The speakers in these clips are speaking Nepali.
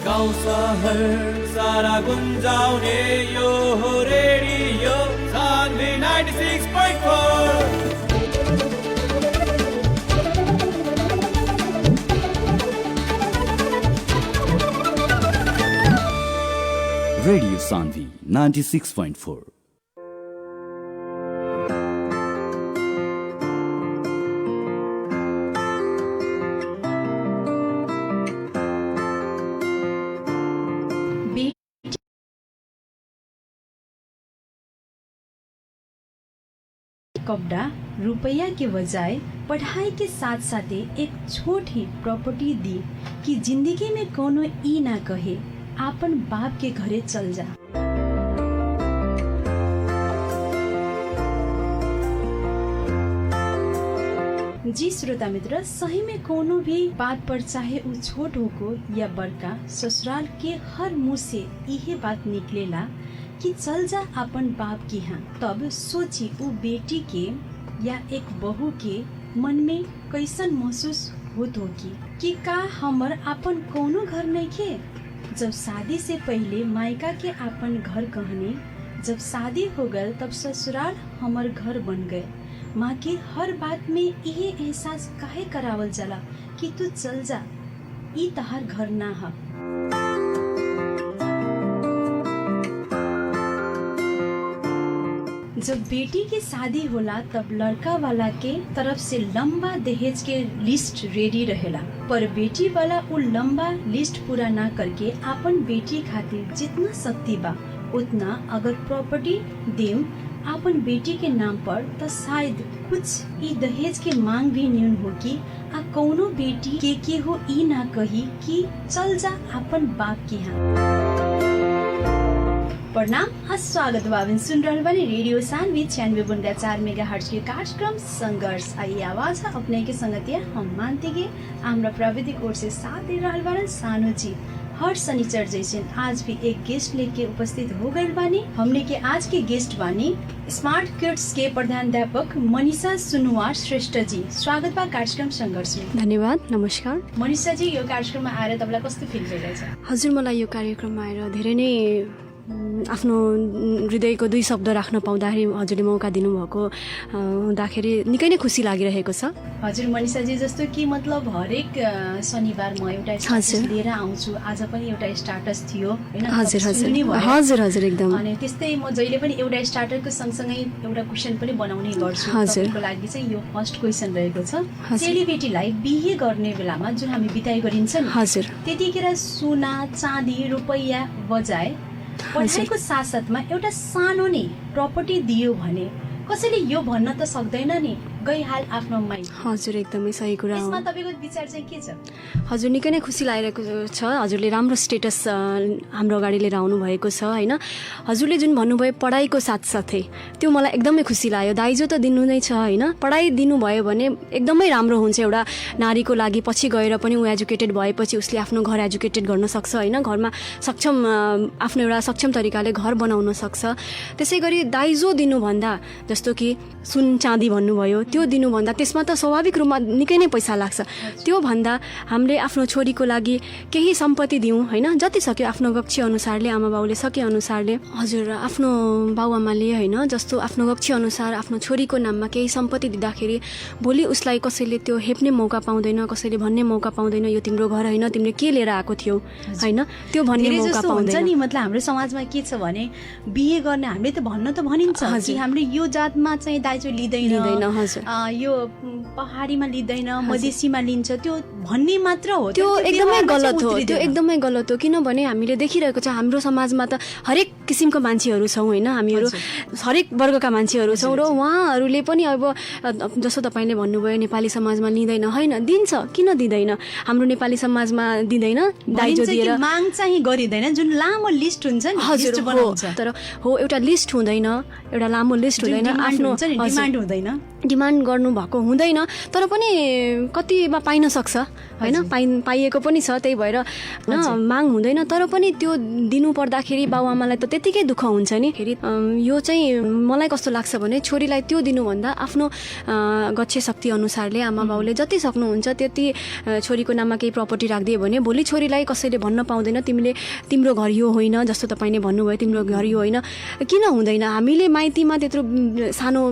गाउँ सहर सारा गुन्जाउने यो हो रेडियो सान्वी 96.4। रेडियो सान्वी 96.4। कपड़ा रुपया के बजाय पढ़ाई के साथ साथ एक छोटी प्रॉपर्टी दी कि जिंदगी में कोनो ई ना कहे आपन बाप के घरे चल जा। जी श्रोता मित्र, सही में कोनो भी बात पर चाहे उ छोट हो या बड़का, ससुराल के हर मुंह से यही बात निकलेला कि चल जा अपन बाप के यहाँ। तब सोची उ बेटी के या एक बहू के मन में कैसन महसूस होत होगी कि का हमर अपन कोनो घर नहीं खे। जब शादी से पहले मायका के अपन घर कहने, जब शादी हो गए तब ससुराल हमर घर बन गए। माँ की हर बात में यही एहसास काहे करावल जाला कि तू चल जा, ई तहार घर ना है। जब बेटी की शादी होला तब लड़का वाला के तरफ से लंबा दहेज के लिस्ट रेडी रहेला, पर बेटी वाला वो लंबा लिस्ट पूरा ना करके अपन बेटी खातिर जितना शक्ति बा उतना अगर प्रॉपर्टी देम अपन बेटी के नाम पर, तो शायद कुछ ई दहेज के मांग भी न्यून होगी। आ कौनो बेटी के हो ई ना कही कि चल जा अपन बाप के यहाँ। प्रणाम, स्वागत बाबिन सुन रहल बानी रेडियो सान्वी 96.4 मेगाहर्ट्ज के कार्यक्रम संघर्ष। आई आवाज है अपने के संगतिया हम मानते गे हमरा प्राविधिक ओर से साथ दे रहल बानी सानू जी। हर शनिचर जैसे आज भी एक गेस्ट लेके उपस्थित हो गए बानी। हमने के आज के गेस्ट बानी स्मार्ट किड्स के प्रधानाध्यापक मनीषा सुनुवार श्रेष्ठ जी। स्वागत बा कार्यक्रम संघर्ष में। धन्यवाद, नमस्कार। मनीषा जी, यो कार्यक्रममा आएर तपाईलाई कस्तो फिल भइरहेछ? हजुर, मलाई यो कार्यक्रममा आएर धेरै नै आफ्नो हृदयको दुई शब्द राख्न पाउँदाखेरि हजुरले मौका दिनुभएको हुँदाखेरि निकै नै खुसी लागिरहेको छ। हजुर मनीषा जी, जस्तो कि मतलब हरेक शनिबार म एउटा स्टाटस लिएर आउँछु, आज पनि एउटा स्टाटस थियो हैन? हजुर हजुर हजुर हजुर एकदम। अनि त्यस्तै म जहिले पनि एउटा स्टाटरको सँगसँगै एउटा क्वेशन पनि बनाउने गर्छु। तपाईको लागि चाहिँ यो फर्स्ट क्वेशन रहेको छ। चेलीबेटीलाई बिहे गर्ने बेलामा जुन हामी बिदाई गरिन्छ नि, हजुर, त्यतिखेर सुना चाँदी रुपैयाँ बजाय पढाइको साथसाथमा एउटा सानो नै प्रपर्टी दियो भने कसैले यो भन्न त सक्दैन नि गइहाल आफ्नो माइ। हजुर, एकदमै सही कुरा हो। यसमा तपाईको विचार चाहिँ के छ? हजुर, निकै नै खुसी लागिरहेको छ। हजुरले राम्रो स्टेटस हाम्रो अगाडि लिएर आउनु भएको छ हैन। हजुरले जुन भन्नुभयो पढाइको साथसाथै, त्यो मलाई एकदमै खुसी लाग्यो। दाइजो त दिनु नै छ हैन, पढाइ दिनुभयो भने एकदमै राम्रो हुन्छ एउटा नारीको लागि। पछि गएर पनि ऊ एजुकेटेड भएपछि उसले आफ्नो घर एजुकेटेड गर्न सक्छ हैन, घरमा सक्षम आफ्नो एउटा सक्षम तरिकाले घर बनाउन सक्छ। त्यसैगरी दाइजो दिनुभन्दा, जस्तो कि सुन चाँदी भन्नुभयो, त्यो दिनुभन्दा त्यसमा त स्वाभाविक रूपमा निकै नै पैसा लाग्छ। त्यो भन्दा हामीले आफ्नो छोरीको लागि केही सम्पत्ति दिउँ हैन, जति सक्यो आफ्नो गक्ष्य अनुसारले, आमा बाउले सके अनुसारले। हजुर, आफ्नो बाउआमाले हैन जस्तो आफ्नो गक्ष्य अनुसार आफ्नो छोरीको नाममा केही सम्पत्ति दिँदाखेरि भोलि उसलाई कसैले त्यो हेप्ने मौका पाउँदैन, कसैले भन्ने मौका पाउँदैन यो तिम्रो घर हैन, तिमीले के लिएर आएको थियौ हैन, त्यो भन्ने मौका पाउँदैन नि। मतलब हाम्रो समाजमा के छ भने बिहे गर्ने हामीले त भन्न त भनिन्छ कि हामीले यो जातमा चाहिँ दाइजो लिँदैन, हजुर, यो पहाडीमा लिँदैन, मधेसीमा लिन्छ, त्यो भन्ने मात्र हो। त्यो एकदमै गलत हो, त्यो एकदमै गलत हो। किनभने हामीले देखिरहेको छ हाम्रो समाजमा त हरेक किसिमको मान्छेहरू छौँ होइन, हामीहरू हरेक वर्गका मान्छेहरू छौँ र उहाँहरूले पनि अब जस्तो तपाईँले भन्नुभयो नेपाली समाजमा लिँदैन, होइन दिन्छ, किन दिँदैन? हाम्रो नेपाली समाजमा दिँदैन दाइजो दिएर, माग चाहिँ गरिँदैन, जुन लामो लिस्ट हुन्छ नि। हजुर, तर हो एउटा लिस्ट हुँदैन, एउटा लामो लिस्ट हुँदैन, आफ्नो डिमान्ड हुँदैन। डिमान्ड गर्नुभएको हुँदैन, तर पनि कतिमा पाइन सक्छ होइन, पाइएको पनि छ। त्यही भएर माग हुँदैन, तर पनि त्यो दिनु पर्दाखेरि बाबुआमालाई त त्यतिकै दुःख हुन्छ नि। फेरि यो चाहिँ मलाई कस्तो लाग्छ भने छोरीलाई त्यो दिनुभन्दा आफ्नो गच्छे शक्ति अनुसारले आमा बाउले जति सक्नुहुन्छ त्यति छोरीको नाममा केही प्रपर्टी राखिदियो भने भोलि छोरीलाई कसैले भन्न पाउँदैन तिम्रो घर यो होइन, जस्तो तपाईँले भन्नुभयो तिम्रो घर यो होइन। किन हुँदैन? हामीले माइतीमा त्यत्रो सानो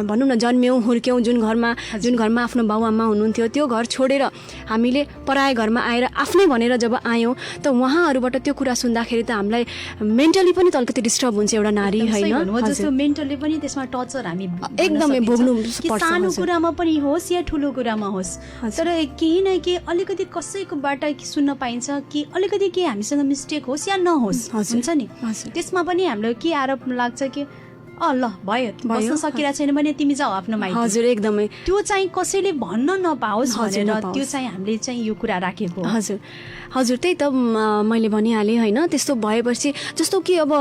भनौँ न जन्म्यौँ हुर्क्यौँ जुन घरमा आफ्नो बाबुआमा हुनुहुन्थ्यो, त्यो घर छोडेर हामीले पराय घरमा आएर आफ्नै भनेर जब आयौँ त उहाँहरूबाट त्यो कुरा सुन्दाखेरि त हामीलाई मेन्टली पनि अलिकति डिस्टर्ब हुन्छ एउटा नारी होइन। जस्तो मेन्टली पनि त्यसमा टर्चर हामी एकदमै भोग्नु पर्छ, सानो कुरामा पनि होस् या ठुलो कुरामा होस्। तर केही न केही अलिकति कसैकोबाट सुन्न पाइन्छ कि अलिकति केही हामीसँग मिस्टेक होस् या नहोस्, हुन्छ नि, त्यसमा पनि हामीलाई के आरोप लाग्छ कि ल भयो बस्न सकिरहेको छैन भने तिमी जाऊ आफ्नो माइती। हजुर एकदमै त्यो चाहिँ कसैले भन्न नपाओस् भनेर त्यो चाहिँ हामीले चाहिँ यो कुरा राखेको। हजुर त्यही त मैले भनिहालेँ होइन। त्यस्तो भएपछि जस्तो कि अब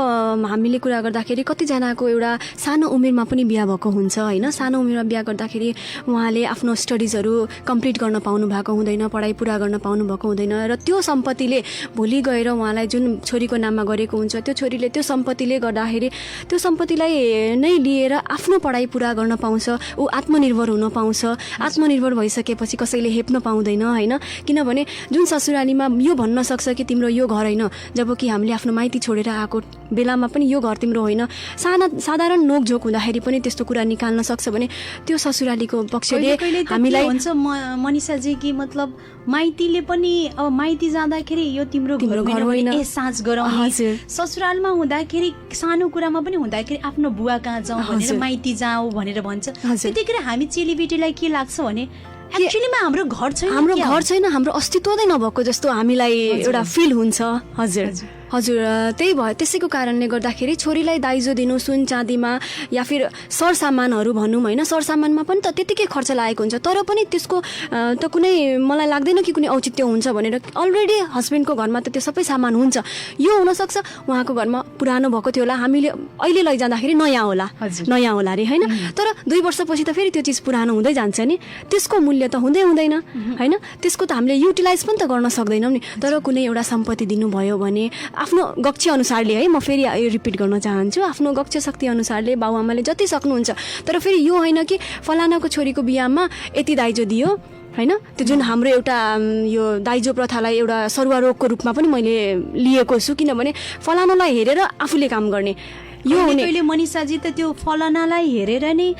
हामीले कुरा गर्दाखेरि कतिजनाको एउटा सानो उमेरमा पनि बिहा भएको हुन्छ होइन। सानो उमेरमा बिहा गर्दाखेरि उहाँले आफ्नो स्टडिजहरू कम्प्लिट गर्न पाउनु भएको हुँदैन, पढाइ पुरा गर्न पाउनु भएको हुँदैन, र त्यो सम्पत्तिले भोलि गएर उहाँलाई जुन छोरीको नाममा गरेको हुन्छ त्यो छोरीले त्यो सम्पत्तिले गर्दाखेरि त्यो सम्पत्तिलाई नै लिएर आफ्नो पढाइ पुरा गर्न पाउँछ, ऊ आत्मनिर्भर हुन पाउँछ। आत्मनिर्भर भइसकेपछि कसैले हेप्न पाउँदैन होइन। किनभने जुन ससुरालीमा यो भन्न सक्छ कि तिम्रो यो घर होइन, जबकि हामीले आफ्नो माइती छोडेर आएको बेलामा पनि यो घर तिम्रो होइन, साधारण नोकझोक हुँदाखेरि पनि त्यस्तो कुरा निकाल्न सक्छ भने त्यो ससुरालीको पक्षले हामीलाई हुन्छ मनिषाजी कि मतलब माइतीले पनि अब माइती जाँदाखेरि यो तिम्रो घर होइन एहसास गराउने, ससुरालमा हुँदाखेरि सानो कुरामा पनि हुँदाखेरि आफ्नो बुवा कहाँ जाउँ भनेर माइती जाऊ भनेर भन्छ। त्यतिखेर हामी चेलीबेटीलाई के लाग्छ भने एक्चुअलीमा हाम्रो घर छैन, हाम्रो अस्तित्व नै नभएको जस्तो हामीलाई एउटा फिल हुन्छ। हजुर त्यही भयो। त्यसैको कारणले गर्दाखेरि छोरीलाई दाइजो दिनु सुन चाँदीमा या फिर सरसामानहरू भनौँ होइन, सरसामानमा पनि त त्यतिकै खर्च लागेको हुन्छ, तर पनि त्यसको त कुनै मलाई लाग्दैन कि कुनै औचित्य हुन्छ भनेर। अलरेडी हस्बेन्डको घरमा त त्यो सबै सामान हुन्छ। यो हुनसक्छ उहाँको घरमा पुरानो भएको थियो होला, हामीले अहिले लैजाँदाखेरि नयाँ होला अरे होइन, तर 2 वर्षपछि त फेरि त्यो चिज पुरानो हुँदै जान्छ नि, त्यसको मूल्य त हुँदैन होइन। त्यसको त हामीले युटिलाइज पनि त गर्न सक्दैनौँ नि। तर कुनै एउटा सम्पत्ति दिनुभयो भने आफ्नो गक्ष्य अनुसारले है, म फेरि रिपिट गर्न चाहन्छु, आफ्नो गक्ष्य शक्ति अनुसारले बाबुआमाले जति सक्नुहुन्छ। तर फेरि यो होइन कि फलानाको छोरीको बिहामा यति दाइजो दियो होइन। त्यो जुन हाम्रो एउटा यो दाइजो प्रथालाई एउटा सरुवा रोगको रूपमा पनि मैले लिएको छु, किनभने फलानालाई हेरेर आफूले काम गर्ने यो हुने। मनिषाजी त त्यो फलानालाई हेरेर नै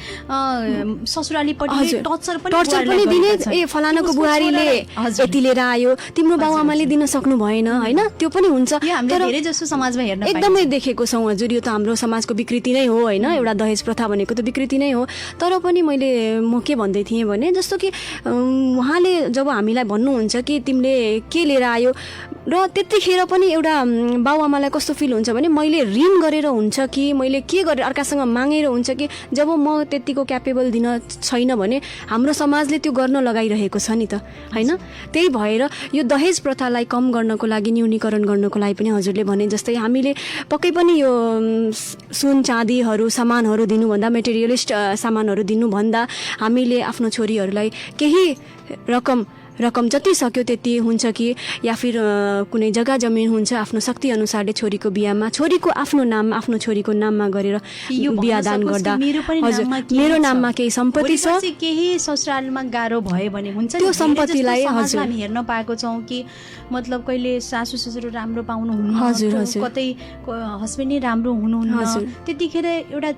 ससुरालीपट्टि टर्चर पनि दिने, फलानाको बुहारीले यति लिएर आयो तिम्रो बाबुआमाले दिन सक्नु भएन होइन, त्यो पनि हुन्छ। धेरै जसो समाजमा हेर्न एकदमै देखेको छौँ हजुर। यो त हाम्रो समाजको विकृति नै हो होइन, एउटा दहेज प्रथा भनेको त विकृति नै हो। तर पनि म के भन्दै थिएँ भने जस्तो कि उहाँले जब हामीलाई भन्नुहुन्छ कि तिमीले के लिएर आयो, र त्यतिखेर पनि एउटा बाबुआमालाई कस्तो फिल हुन्छ भने मैले ऋण गरेर हुन्छ कि मैले के गरेर अर्कासँग मागेर हुन्छ कि, जब म त्यतिको क्यापेबल दिन छैन भने हाम्रो समाजले त्यो गर्न लगाइरहेको छ नि त होइन। त्यही भएर यो दहेज प्रथालाई कम गर्नको लागि, न्यूनीकरण गर्नको लागि पनि हजुरले भने जस्तै हामीले पक्कै पनि यो सुन चाँदीहरू सामानहरू दिनुभन्दा, मेटेरियलिस्ट सामानहरू दिनुभन्दा हामीले आफ्नो छोरीहरूलाई केही रकम जति सक्यो त्यति हुन्छ कि, या फिर कुनै जग्गा जमिन हुन्छ आफ्नो शक्ति अनुसारले छोरीको बिहामा छोरीको आफ्नो नाम आफ्नो छोरीको नाममा गरेर बिहादान गर्दा हजुर मेरो नाममा केही सम्पत्ति छ, केही ससुरालमा गाह्रो भयो भने हुन्छ त्यो सम्पत्तिलाई हजुर हामी हेर्न पाएको छौँ कि मतलब कहिले सासू ससुर राम्रो पाउनुहुन्न, कतै हस्बेन्ड नै राम्रो हुनुहुन्न, त्यतिखेर एउटा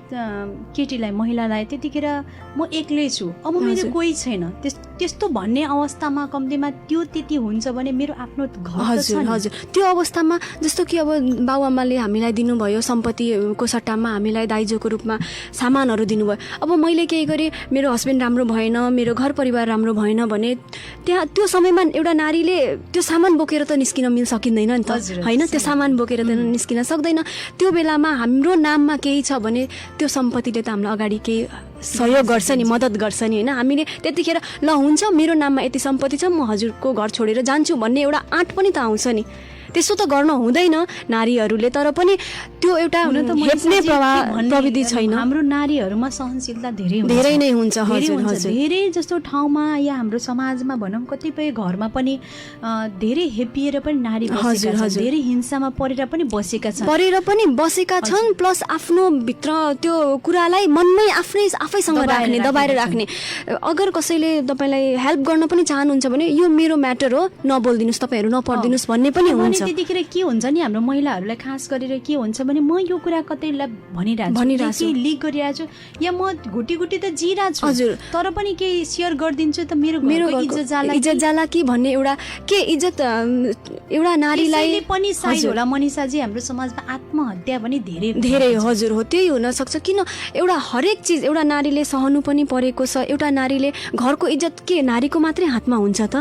केटीलाई महिलालाई त्यतिखेर म एक्लै छु, अब मेरो कोही छैन त्यस्तो भन्ने अवस्थामा कम्तीमा त्यो त्यति हुन्छ भने मेरो आफ्नो घर छ। हजुर त्यो अवस्थामा जस्तो कि अब बाबुआमाले हामीलाई दिनुभयो सम्पत्तिको सट्टामा हामीलाई दाइजोको रूपमा सामानहरू दिनुभयो, अब मैले केही गरेँ मेरो हस्बेन्ड राम्रो भएन, मेरो घर परिवार राम्रो भएन भने त्यहाँ त्यो समयमा एउटा नारीले त्यो सामान बोकेर त निस्किन सकिँदैन नि त होइन, त्यो सामान बोकेर त निस्किन सक्दैन। त्यो बेलामा हाम्रो नाममा केही छ भने त्यो सम्पत्तिले त हामीलाई अगाडि केही सहयोग गर्छ नि, मद्दत गर्छ नि होइन। हामीले त्यतिखेर ल हुन्छ मेरो नाममा यति सम्पत्ति छ, म हजुरको घर छोडेर जान्छु भन्ने एउटा आँट पनि त आउँछ नि त्यसो त गर्न हुँदैन नारीहरूले, तर पनि त्यो एउटा हेप्ने प्रविधि छैन। हाम्रो नारीहरूमा सहनशीलता धेरै नै हुन्छ। हजुर हजुर, धेरै जस्तो ठाउँमा या हाम्रो समाजमा भनौँ कतिपय घरमा पनि धेरै हेपिएर पनि नारी बसेका छन्, धेरै हिंसामा परेर पनि बसेका छन्, प्लस आफ्नो भित्र त्यो कुरालाई मनमै आफैसँग राख्ने, दबाएर राख्ने। अगर कसैले तपाईँलाई हेल्प गर्न पनि चाहनुहुन्छ भने यो मेरो म्याटर हो, नबोलिदिनुहोस्, तपाईँहरू नपरिदिनुहोस् भन्ने पनि हुन्छ। त्यतिखेर के हुन्छ नि हाम्रो महिलाहरूलाई खास गरेर के हुन्छ भने म यो कुरा कतैलाई भनिरहेको छु, लिक गरिरहेको छु, या म घुटी त जिरहेको छु, हजुर, तर पनि केही सेयर गरिदिन्छु त मेरो इज्जत जाला कि भन्ने एउटा के इज्जत एउटा नारीलाई पनि सायद होला मनिषाजी हाम्रो समाजमा आत्महत्या पनि धेरै हजुर हो। त्यही हुन सक्छ, किन एउटा हरेक चिज एउटा नारीले सहनु पनि परेको छ। एउटा नारीले घरको इज्जत के नारीको मात्रै हातमा हुन्छ त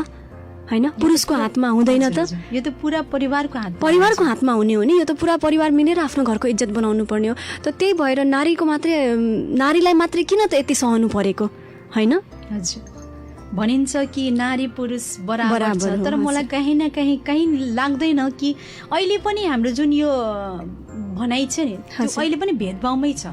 हैन, पुरुषको हातमा हुँदैन त। यो त पुरा परिवारको हातमा हुने हो नि। यो त पुरा परिवार मिलेर आफ्नो घरको इज्जत बनाउनु पर्ने हो। त त्यही भएर नारीलाई मात्रै किन त यति सहनु परेको हैन? हजुर, भनिन्छ कि नारी पुरुष बराबर छ, तर मलाई कहीँ न कहीँ लाग्दैन कि अहिले पनि हाम्रो जुन यो भनाइ छ नि अहिले पनि भेदभावमै छ।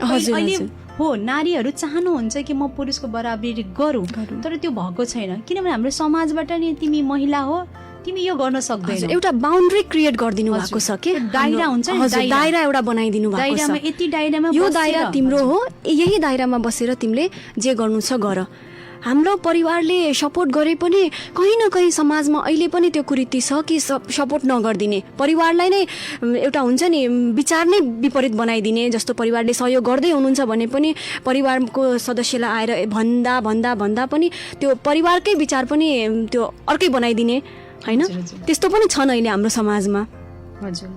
अहिले हो नारीहरू चाहनुहुन्छ कि म पुरुषको बराबरी गरौँ, तर त्यो भएको छैन, किनभने हाम्रो समाजबाट नि तिमी महिला हो, तिमी यो गर्न सक्दैनौ। एउटा बाउन्ड्री क्रिएट गरिदिनु भएको छ के, दायरा हुन्छ नि, दायरा एउटा बनाइदिनु भएको छ। दायरामा यति दायरामा यो दायरा तिम्रो हो, यही दायरामा बसेर तिमीले जे गर्नु छ गर। हाम्रो परिवारले सपोर्ट गरे पनि कहीँ न कहीँ समाजमा अहिले पनि त्यो कुरीति छ कि सपोर्ट नगरिदिने, परिवारलाई नै एउटा हुन्छ नि विचार नै विपरीत बनाइदिने। जस्तो परिवारले सहयोग गर्दै हुनुहुन्छ भने पनि परिवारको सदस्यलाई आएर भन्दा पनि त्यो परिवारकै विचार पनि त्यो अर्कै बनाइदिने हैन, त्यस्तो पनि छन् अहिले हाम्रो समाजमा। हजुर,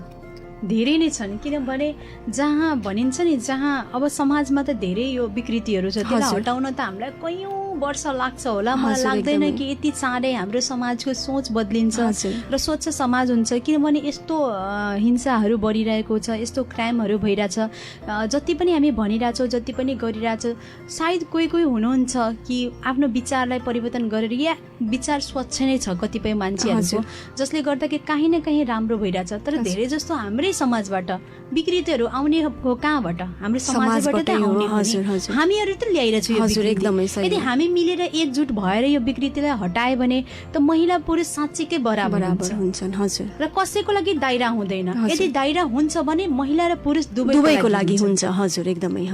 धेरै नै छन्, किनभने जहाँ भनिन्छ नि जहाँ अब समाजमा त धेरै यो विकृतिहरू छ, त्यसलाई हटाउन त हामीलाई कयौँ वर्ष लाग्छ होला। मलाई लाग्दैन कि यति चाँडै हाम्रो समाजको सोच बदलिन्छ र स्वच्छ समाज हुन्छ, किनभने यस्तो हिंसाहरू बढिरहेको छ, यस्तो क्राइमहरू भइरहेछ। जति पनि हामी भनिरहेछौँ, जति पनि गरिरहेछ, सायद कोही हुनुहुन्छ कि आफ्नो विचारलाई परिवर्तन गरेर या विचार स्वच्छ नै छ कतिपय मान्छेहरूको, जसले गर्दाखेरि कहीँ न कहीँ राम्रो भइरहेछ। तर धेरै जस्तो हाम्रै समाजबाट विकृतिहरू आउने हो, कहाँबाट? हाम्रो समाजबाट त आउने हो। हामीहरू त ल्याइरहेछौँ यो विकृति। यदि हामी मिलेर एकजुट भएर यो विकृतिलाई हटाए भने त महिला पुरुष साँच्चीकै बराबर हुन्छन्। हजुर, र कसैको लागि दायरा हुँदैन। यदि दायरा हुन्छ भने महिला र पुरुष दुवैको लागि हुन्छ। हजुर, एकदमै।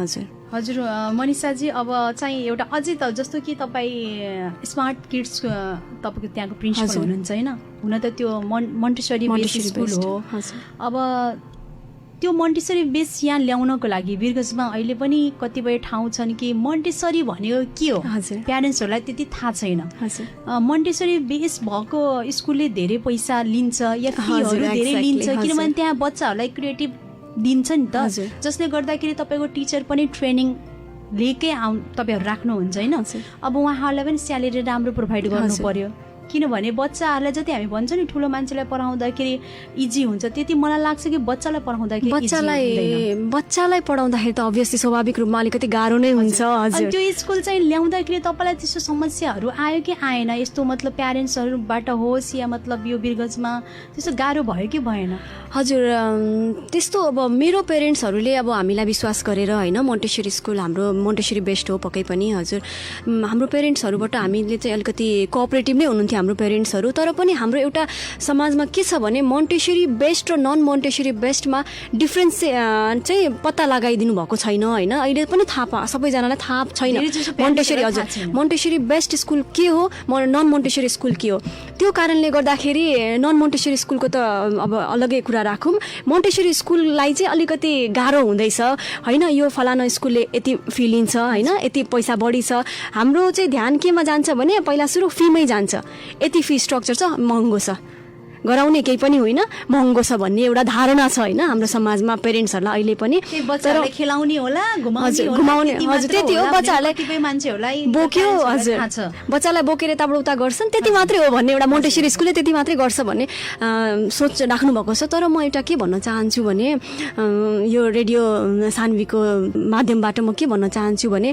हजुर मनिषाजी, अब चाहिँ एउटा अझै त जस्तो कि तपाईँ स्मार्ट किड्स तपाईँको त्यहाँको प्रिन्सिपल हुनुहुन्छ होइन, हुन त त्यो मोन्टेसरी बेस स्कुल हो। अब त्यो मोन्टेसरी बेस यहाँ ल्याउनको लागि वीरगञ्जमा अहिले पनि कतिपय ठाउँ छन् कि मोन्टेसरी भनेको के हो प्यारेन्ट्सहरूलाई त्यति थाहा छैन। मोन्टेसरी बेस भएको स्कुलले धेरै पैसा लिन्छ या फीहरू धेरै लिन्छ, किनभने त्यहाँ बच्चाहरूलाई क्रिएटिभ दिन्छ नि त, जसले गर्दाखेरि तपाईँको टिचर पनि ट्रेनिङ लिएकै तपाईँहरू राख्नुहुन्छ होइन। अब उहाँहरूलाई पनि स्यालेरी राम्रो प्रोभाइड गर्नु पर्यो, किनभने बच्चाहरूलाई जति हामी भन्छौँ नि ठुलो मान्छेलाई पढाउँदाखेरि इजी हुन्छ, त्यति मलाई लाग्छ कि बच्चालाई पढाउँदाखेरि बच्चालाई पढाउँदाखेरि त अभियसली स्वाभाविक रूपमा अलिकति गाह्रो नै हुन्छ। हजुर, त्यो स्कुल चाहिँ ल्याउँदाखेरि तपाईँलाई त्यस्तो समस्याहरू आयो कि आएन? यस्तो मतलब प्यारेन्ट्सहरूबाट होस् या मतलब यो वीरगञ्जमा त्यस्तो गाह्रो भयो कि भएन? हजुर, त्यस्तो अब मेरो पेरेन्ट्सहरूले अब हामीलाई विश्वास गरेर होइन, मोन्टेसरी स्कुल हाम्रो मोन्टेसरी बेस्ड हो पक्कै पनि। हजुर, हाम्रो पेरेन्ट्सहरूबाट हामीले चाहिँ अलिकति कोअपरेटिभ नै हुनुहुन्थ्यो हाम्रो पेरेन्ट्सहरू, तर पनि हाम्रो एउटा समाजमा के छ भने मोन्टेसरी बेस्ड र नन मोन्टेसरी बेस्डमा डिफ्रेन्स चाहिँ पत्ता लगाइदिनु भएको छैन होइन। अहिले पनि सबैजनालाई थाहा छैन मोन्टेसरी। हजुर, मोन्टेसरी बेस्ड स्कुल के हो, नन मोन्टेसरी स्कुल के हो, त्यो कारणले गर्दाखेरि नन मोन्टेसरी स्कुलको त अब अलगै कुरा राखौँ, मोन्टेसरी स्कुललाई चाहिँ अलिकति गाह्रो हुँदैछ होइन। यो फलाना स्कुलले यति फी लिन्छ होइन, यति पैसा बढी छ, हाम्रो चाहिँ ध्यान केमा जान्छ भने पहिला सुरु फीमै जान्छ। यति फी स्ट्रक्चर छ, महँगो छ, गराउने केही पनि होइन, महँगो छ भन्ने एउटा धारणा छ होइन हाम्रो समाजमा पेरेन्ट्सहरूलाई अहिले पनि। बच्चालाई खेलाउने होला, घुमाउने, हजुर त्यति हो, बच्चाहरूलाई बोक्यो, हजुर बच्चालाई बोकेर यताबाट उता गर्छन्, त्यति मात्रै हो भन्ने एउटा मोन्टेसरी स्कुलले त्यति मात्रै गर्छ भन्ने सोच राख्नु भएको छ। तर म एउटा के भन्न चाहन्छु भने यो रेडियो सान्वीको माध्यमबाट म के भन्न चाहन्छु भने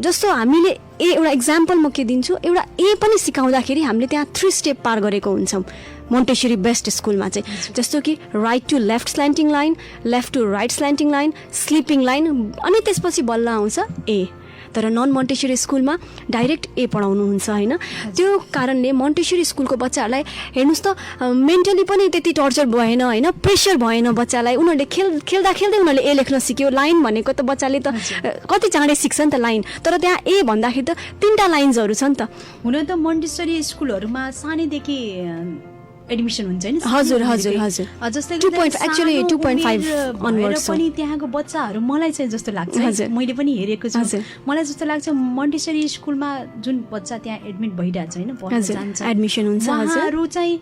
जस्तो हामीले एउटा इक्जाम्पल म के दिन्छु, एउटा ए पनि सिकाउँदाखेरि हामीले त्यहाँ 3 स्टेप पार गरेको हुन्छौँ मोन्टेसरी बेस्ट स्कुलमा चाहिँ। जस्तो कि right to left slanting line, left to right slanting line, sleeping line, अनि त्यसपछि बल्ल आउँछ ए। तर नन मोन्टेसरी स्कुलमा डाइरेक्ट ए पढाउनुहुन्छ होइन। त्यो कारणले मोन्टेसरी स्कुलको बच्चाहरूलाई हेर्नुहोस् त मेन्टली पनि त्यति टर्चर भएन होइन, प्रेसर भएन बच्चालाई। उनीहरूले खेल्दा खेल्दै उनीहरूले ए लेख्न सिक्यो। लाइन भनेको त बच्चाले त कति चाँडै सिक्छ नि त लाइन, तर त्यहाँ ए भन्दाखेरि त 3टा लाइन्सहरू छ नि त। हुन त मोन्टेसरी स्कुलहरूमा सानैदेखि एडमिसन हुन्छ नि। हजुर हजुर हजुर, जस्तै 2.5 onwards पनि त्यहाँको बच्चाहरू मलाई चाहिँ जस्तो लाग्छ, मैले पनि हेरेको छु, मलाई जस्तो लाग्छ मोन्टेसरी स्कुलमा जुन बच्चा त्यहाँ एडमिट भइरहेको छ होइन, पढ्न जान्छ, एडमिसन हुन्छ, उहाँहरू चाहिँ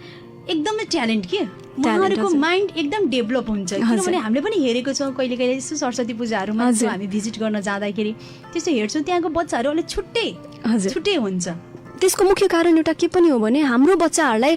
एकदमै ट्यालेन्ट के, उहाँहरूको माइन्ड एकदम डेभलप हुन्छ। किनभने हामीले पनि हेरेको छौँ कहिले कहिले यस्तो सरस्वती पूजाहरूमा हामी भिजिट गर्न जाँदाखेरि त्यस्तो हेर्छौँ, त्यहाँको बच्चाहरू अलिक छुट्टै हुन्छ। त्यसको मुख्य कारण एउटा के पनि हो भने हाम्रो बच्चाहरूलाई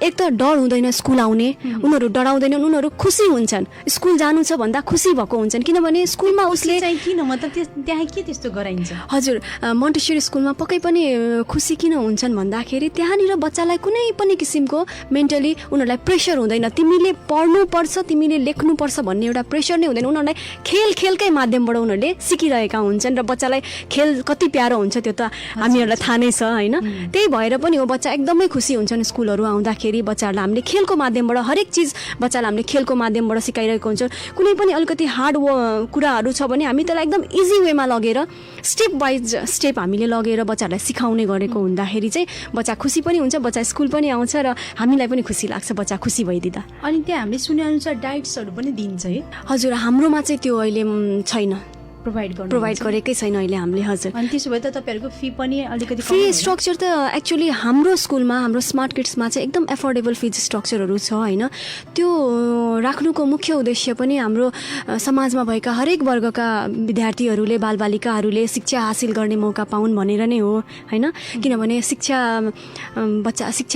एक त डर हुँदैन स्कुल आउने, उनीहरू डराउँदैनन्, उनीहरू खुसी हुन्छन् स्कुल जानु छ भन्दा खुसी भएको हुन्छन्। किनभने स्कुलमा उसले चाहिँ किन मतलब त्यहाँ के त्यस्तो गराइन्छ? हजुर, मोन्टेसरी स्कुलमा पक्कै पनि खुसी किन हुन्छन् भन्दाखेरि त्यहाँनिर बच्चालाई कुनै पनि किसिमको मेन्टली उनीहरूलाई प्रेसर हुँदैन, तिमीले पढ्नुपर्छ, तिमीले लेख्नुपर्छ भन्ने एउटा प्रेसर नै हुँदैन। उनीहरूलाई खेलकै माध्यमबाट उनीहरूले सिकिरहेका हुन्छन् र बच्चालाई खेल कति प्यारो हुन्छ त्यो त हामीहरूलाई थाहा नै छ होइन। त्यही भएर पनि हो बच्चा एकदमै खुसी हुन्छन् स्कुलहरू आउँदाखेरि। बच्चाहरूलाई हामीले खेलको माध्यमबाट हरेक चिज बच्चालाई हामीले खेलको माध्यमबाट सिकाइरहेको हुन्छौँ। कुनै पनि अलिकति हार्ड कुराहरू छ भने हामी त्यसलाई एकदम इजी वेमा लगेर स्टेप बाई स्टेप हामीले लगेर बच्चाहरूलाई सिकाउने गरेको हुँदाखेरि चाहिँ बच्चा खुसी पनि हुन्छ, बच्चा स्कुल पनि आउँछ र हामीलाई पनि खुसी लाग्छ बच्चा खुसी भइदिँदा। अनि त्यहाँ हामीले सुनेअनुसार डाइट्सहरू पनि दिन्छ है? हजुर, हाम्रोमा चाहिँ त्यो अहिले छैन, प्रोभाइड गरेकै छैन अहिले हामीले। हजुर, अनि त्यसो भए त तपाईँहरूको फी पनि अलिकति फी स्ट्रक्चर त एक्चुअली हाम्रो स्कुलमा, हाम्रो स्मार्ट किड्समा चाहिँ एकदम एफोर्डेबल फिज स्ट्रक्चरहरू छ होइन। त्यो राख्नुको मुख्य उद्देश्य पनि हाम्रो समाजमा भएका हरेक वर्गका विद्यार्थीहरूले, बालबालिकाहरूले शिक्षा हासिल गर्ने मौका पाउन् भनेर नै हो होइन। किनभने शिक्षा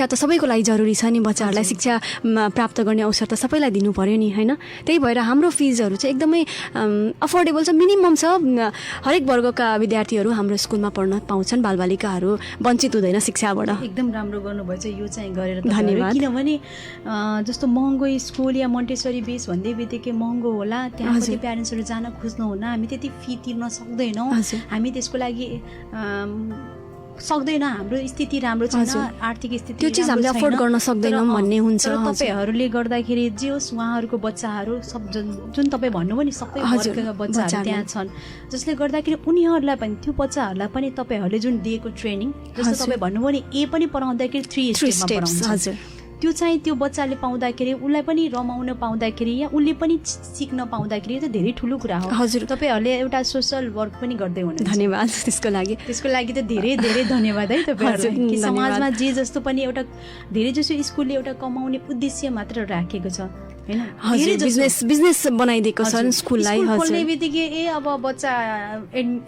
त सबैको लागि जरुरी छ नि, बच्चाहरूलाई शिक्षा प्राप्त गर्ने अवसर त सबैलाई दिनु पर्यो नि होइन। त्यही भएर हाम्रो फिजहरू चाहिँ एकदमै अफोर्डेबल छ, मिनिमम छ। हरेक वर्गका विद्यार्थीहरू हाम्रो स्कुलमा पढ्न पाउँछन्, बालबालिकाहरू वञ्चित हुँदैन शिक्षाबाट। एकदम राम्रो गर्नुभएछ यो चाहिँ गरेर, धन्यवाद। किनभने जस्तो महँगो स्कुल या मोन्टेसरी बेस भन्दै बित्तिकै महँगो होला, त्यहाँ कति प्यारेन्ट्सहरू जान खोज्नुहुन्न, हामी त्यति फी तिर्न सक्दैनौँ, हामी त्यसको लागि सक्दैन, हाम्रो स्थिति राम्रो छैन, आर्थिक स्थिति त्यो चिज हामीले अफोर्ड गर्न सक्दैनौँ भन्ने हुन्छ। तपाईँहरूले गर्दाखेरि जे होस् उहाँहरूको बच्चाहरू सब जुन तपाईँ भन्नुभयो नि सबै वर्गका बच्चाहरू त्यहाँ छन्, जसले गर्दाखेरि उनीहरूलाई पनि त्यो बच्चाहरूलाई पनि तपाईँहरूले जुन दिएको ट्रेनिङ, जस्तो तपाईँ भन्नुभयो नि ए पनि पढाउँदाखेरि 3 स्टेपमा पढाउँछ, त्यो चाहिँ त्यो बच्चाले पाउँदाखेरि उसलाई पनि रमाउन पाउँदाखेरि या उसले पनि सिक्न पाउँदाखेरि यो त धेरै ठुलो कुरा हो। हजुर, तपाईँहरूले एउटा सोसल वर्क पनि गर्दै हुनुहुन्छ, धन्यवाद त्यसको लागि त धेरै धेरै धन्यवाद है तपाईँहरूलाई। कि समाजमा जे जस्तो पनि एउटा धेरै जसो स्कुलले एउटा कमाउने उद्देश्य मात्र राखेको छ होइन, बिजनेस बनाइदिएको छ स्कुललाई। खोल्ने बित्तिकै अब बच्चा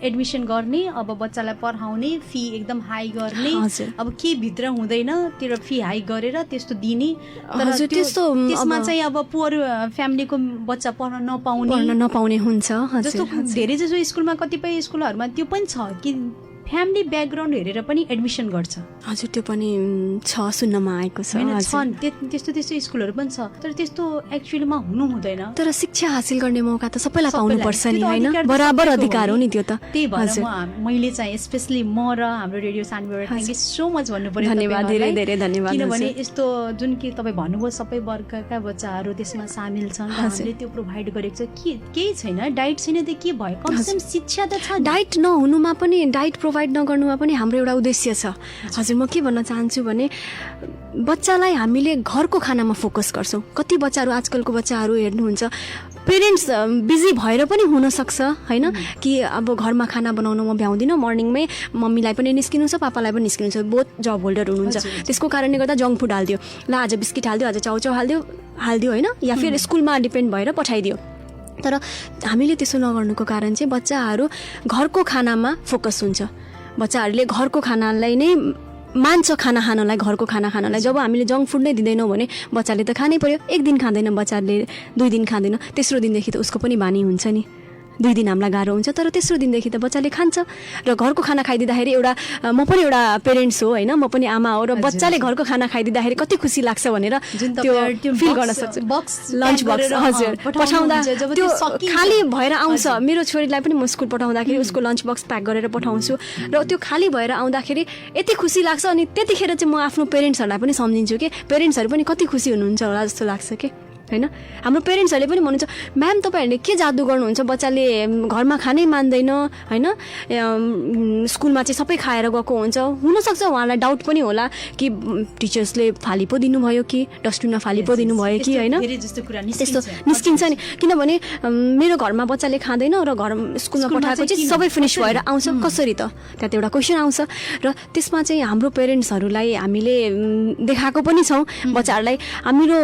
एडमिसन गर्ने, अब बच्चालाई पढाउने, फी एकदम हाई गर्ने, अब के भित्र हुँदैन त्यो फी हाई गरेर त्यस्तो दिने, त्यसमा चाहिँ अब पुवर फ्यामिलीको बच्चा पढ्न नपाउने हुन्छ। जस्तो धेरै जसो स्कुलमा, कतिपय स्कुलहरूमा त्यो पनि छ कि फ्यामिली ब्याकग्राउन्ड हेरेर पनि एडमिसन गर्छ। हजुर, त्यो पनि छ, सुन्नमा आएको छ। त्यस्तो स्कुलहरू पनि छ, तर त्यस्तो एक्चुअलीमा हुनु हुँदैन। तर शिक्षा हासिल गर्ने मौका त सबैलाई पाउनुपर्छ नि होइन, बराबर अधिकार हो नि त्यो त। त्यही भएर मैले चाहिँ स्पेसली म र हाम्रो रेडियो सानबाट थ्याङ्क यू सो मच भन्नु पर्यो, धन्यवाद, धेरै धेरै धन्यवाद। किनभने यस्तो जुन कि तपाईँ भन्नुभयो सबै वर्गका बच्चाहरू त्यसमा सामेल छन्, हामीले त्यो प्रोभाइड गरेको छ। केही छैन, डाइट छैन त के भयो, कमसेकम शिक्षा त छ। डाइट नहुनुमा पनि, डाइट प्रोभाइड नगर्नुमा पनि हाम्रो एउटा उद्देश्य छ। हजुर, म के भन्न चाहन्छु भने बच्चालाई हामीले घरको खानामा फोकस गर्छौँ। कति बच्चाहरू, आजकलको बच्चाहरू हेर्नुहुन्छ पेरेन्ट्स बिजी भएर पनि हुनसक्छ होइन, कि अब घरमा खाना बनाउन म भ्याउँदिनँ, मर्निङमै मम्मीलाई पनि निस्किनु छ, पापालाई पनि निस्किनु छ, बोथ जब होल्डर हुनुहुन्छ, त्यसको कारणले गर्दा जङ्क फुड हालिदियो, ल आज बिस्किट हालिदियो, आज चाउचाउ हालिदियो होइन, या फिर स्कुलमा डिपेन्ड भएर पठाइदियो। तर हामीले त्यसो नगर्नुको कारण चाहिँ बच्चाहरू घरको खानामा फोकस हुन्छ। बच्चाहरूले घरको खानालाई नै मान्छ, खाना खानलाई, घरको खाना खानलाई। जब हामीले जङ्क फुड नै दिँदैनौँ भने बच्चाले त खानै पर्यो। एक दिन खाँदैन बच्चाले, 2 दिन खाँदैन, तेस्रो दिनदेखि त उसको पनि बानी हुन्छ नि, 2 दिन हामीलाई गाह्रो हुन्छ, तर तेस्रो दिनदेखि त बच्चाले खान्छ। र घरको खाना खाइदिँदाखेरि एउटा म पनि एउटा पेरेन्ट्स हो होइन, म पनि आमा हो, र बच्चाले घरको खाना खाइदिँदाखेरि कति खुसी लाग्छ भनेर त्यो फिल गर्न सक्छु। लन्च बक्स हजुर पठाउँदा त्यो खाली भएर आउँछ। मेरो छोरीलाई पनि म स्कुल पठाउँदाखेरि उसको लन्च बक्स प्याक गरेर पठाउँछु र त्यो खाली भएर आउँदाखेरि यति खुसी लाग्छ। अनि त्यतिखेर चाहिँ म आफ्नो पेरेन्ट्सहरूलाई पनि सम्झिन्छु कि पेरेन्ट्सहरू पनि कति खुसी हुनुहुन्छ होला जस्तो लाग्छ कि होइन। हाम्रो पेरेन्ट्सहरूले पनि भन्नुहुन्छ म्याम तपाईँहरूले के जादु गर्नुहुन्छ, बच्चाले घरमा खानै मान्दैन होइन, स्कुलमा चाहिँ सबै खाएर गएको हुन्छ। हुनसक्छ उहाँलाई डाउट पनि होला कि टिचर्सले फाली पो दिनुभयो कि डस्टबिनमा फाली पो दिनुभयो कि होइन, त्यस्तो निस्किन्छ नि। किनभने मेरो घरमा बच्चाले खाँदैन र घर स्कुलमा पठाएको चाहिँ सबै फिनिस भएर आउँछ, कसरी त? त्यहाँ एउटा क्वेसन आउँछ। र त्यसमा चाहिँ हाम्रो पेरेन्ट्सहरूलाई हामीले देखाएको पनि छौँ। बच्चाहरूलाई हाम्रो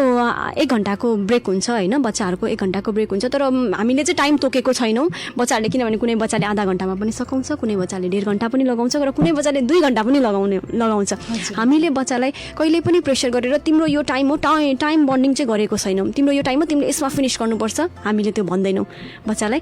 1 घन्टाको ब्रेक हुन्छ होइन, बच्चाहरूको 1 घन्टाको ब्रेक हुन्छ, तर हामीले चाहिँ टाइम तोकेको छैनौँ बच्चाहरूले। किनभने कुनै बच्चाले आधा घन्टामा पनि सकाउँछ, कुनै बच्चाले 1.5 घन्टा पनि लगाउँछ र कुनै बच्चाले 2 घन्टा पनि लगाउँछ। हामीले बच्चालाई कहिले पनि प्रेसर गरेर तिम्रो यो टाइम हो, टाइम बन्डिङ चाहिँ गरेको छैनौँ। तिम्रो यो टाइम हो, तिमीले यसमा फिनिस गर्नुपर्छ, हामीले त्यो भन्दैनौँ। बच्चालाई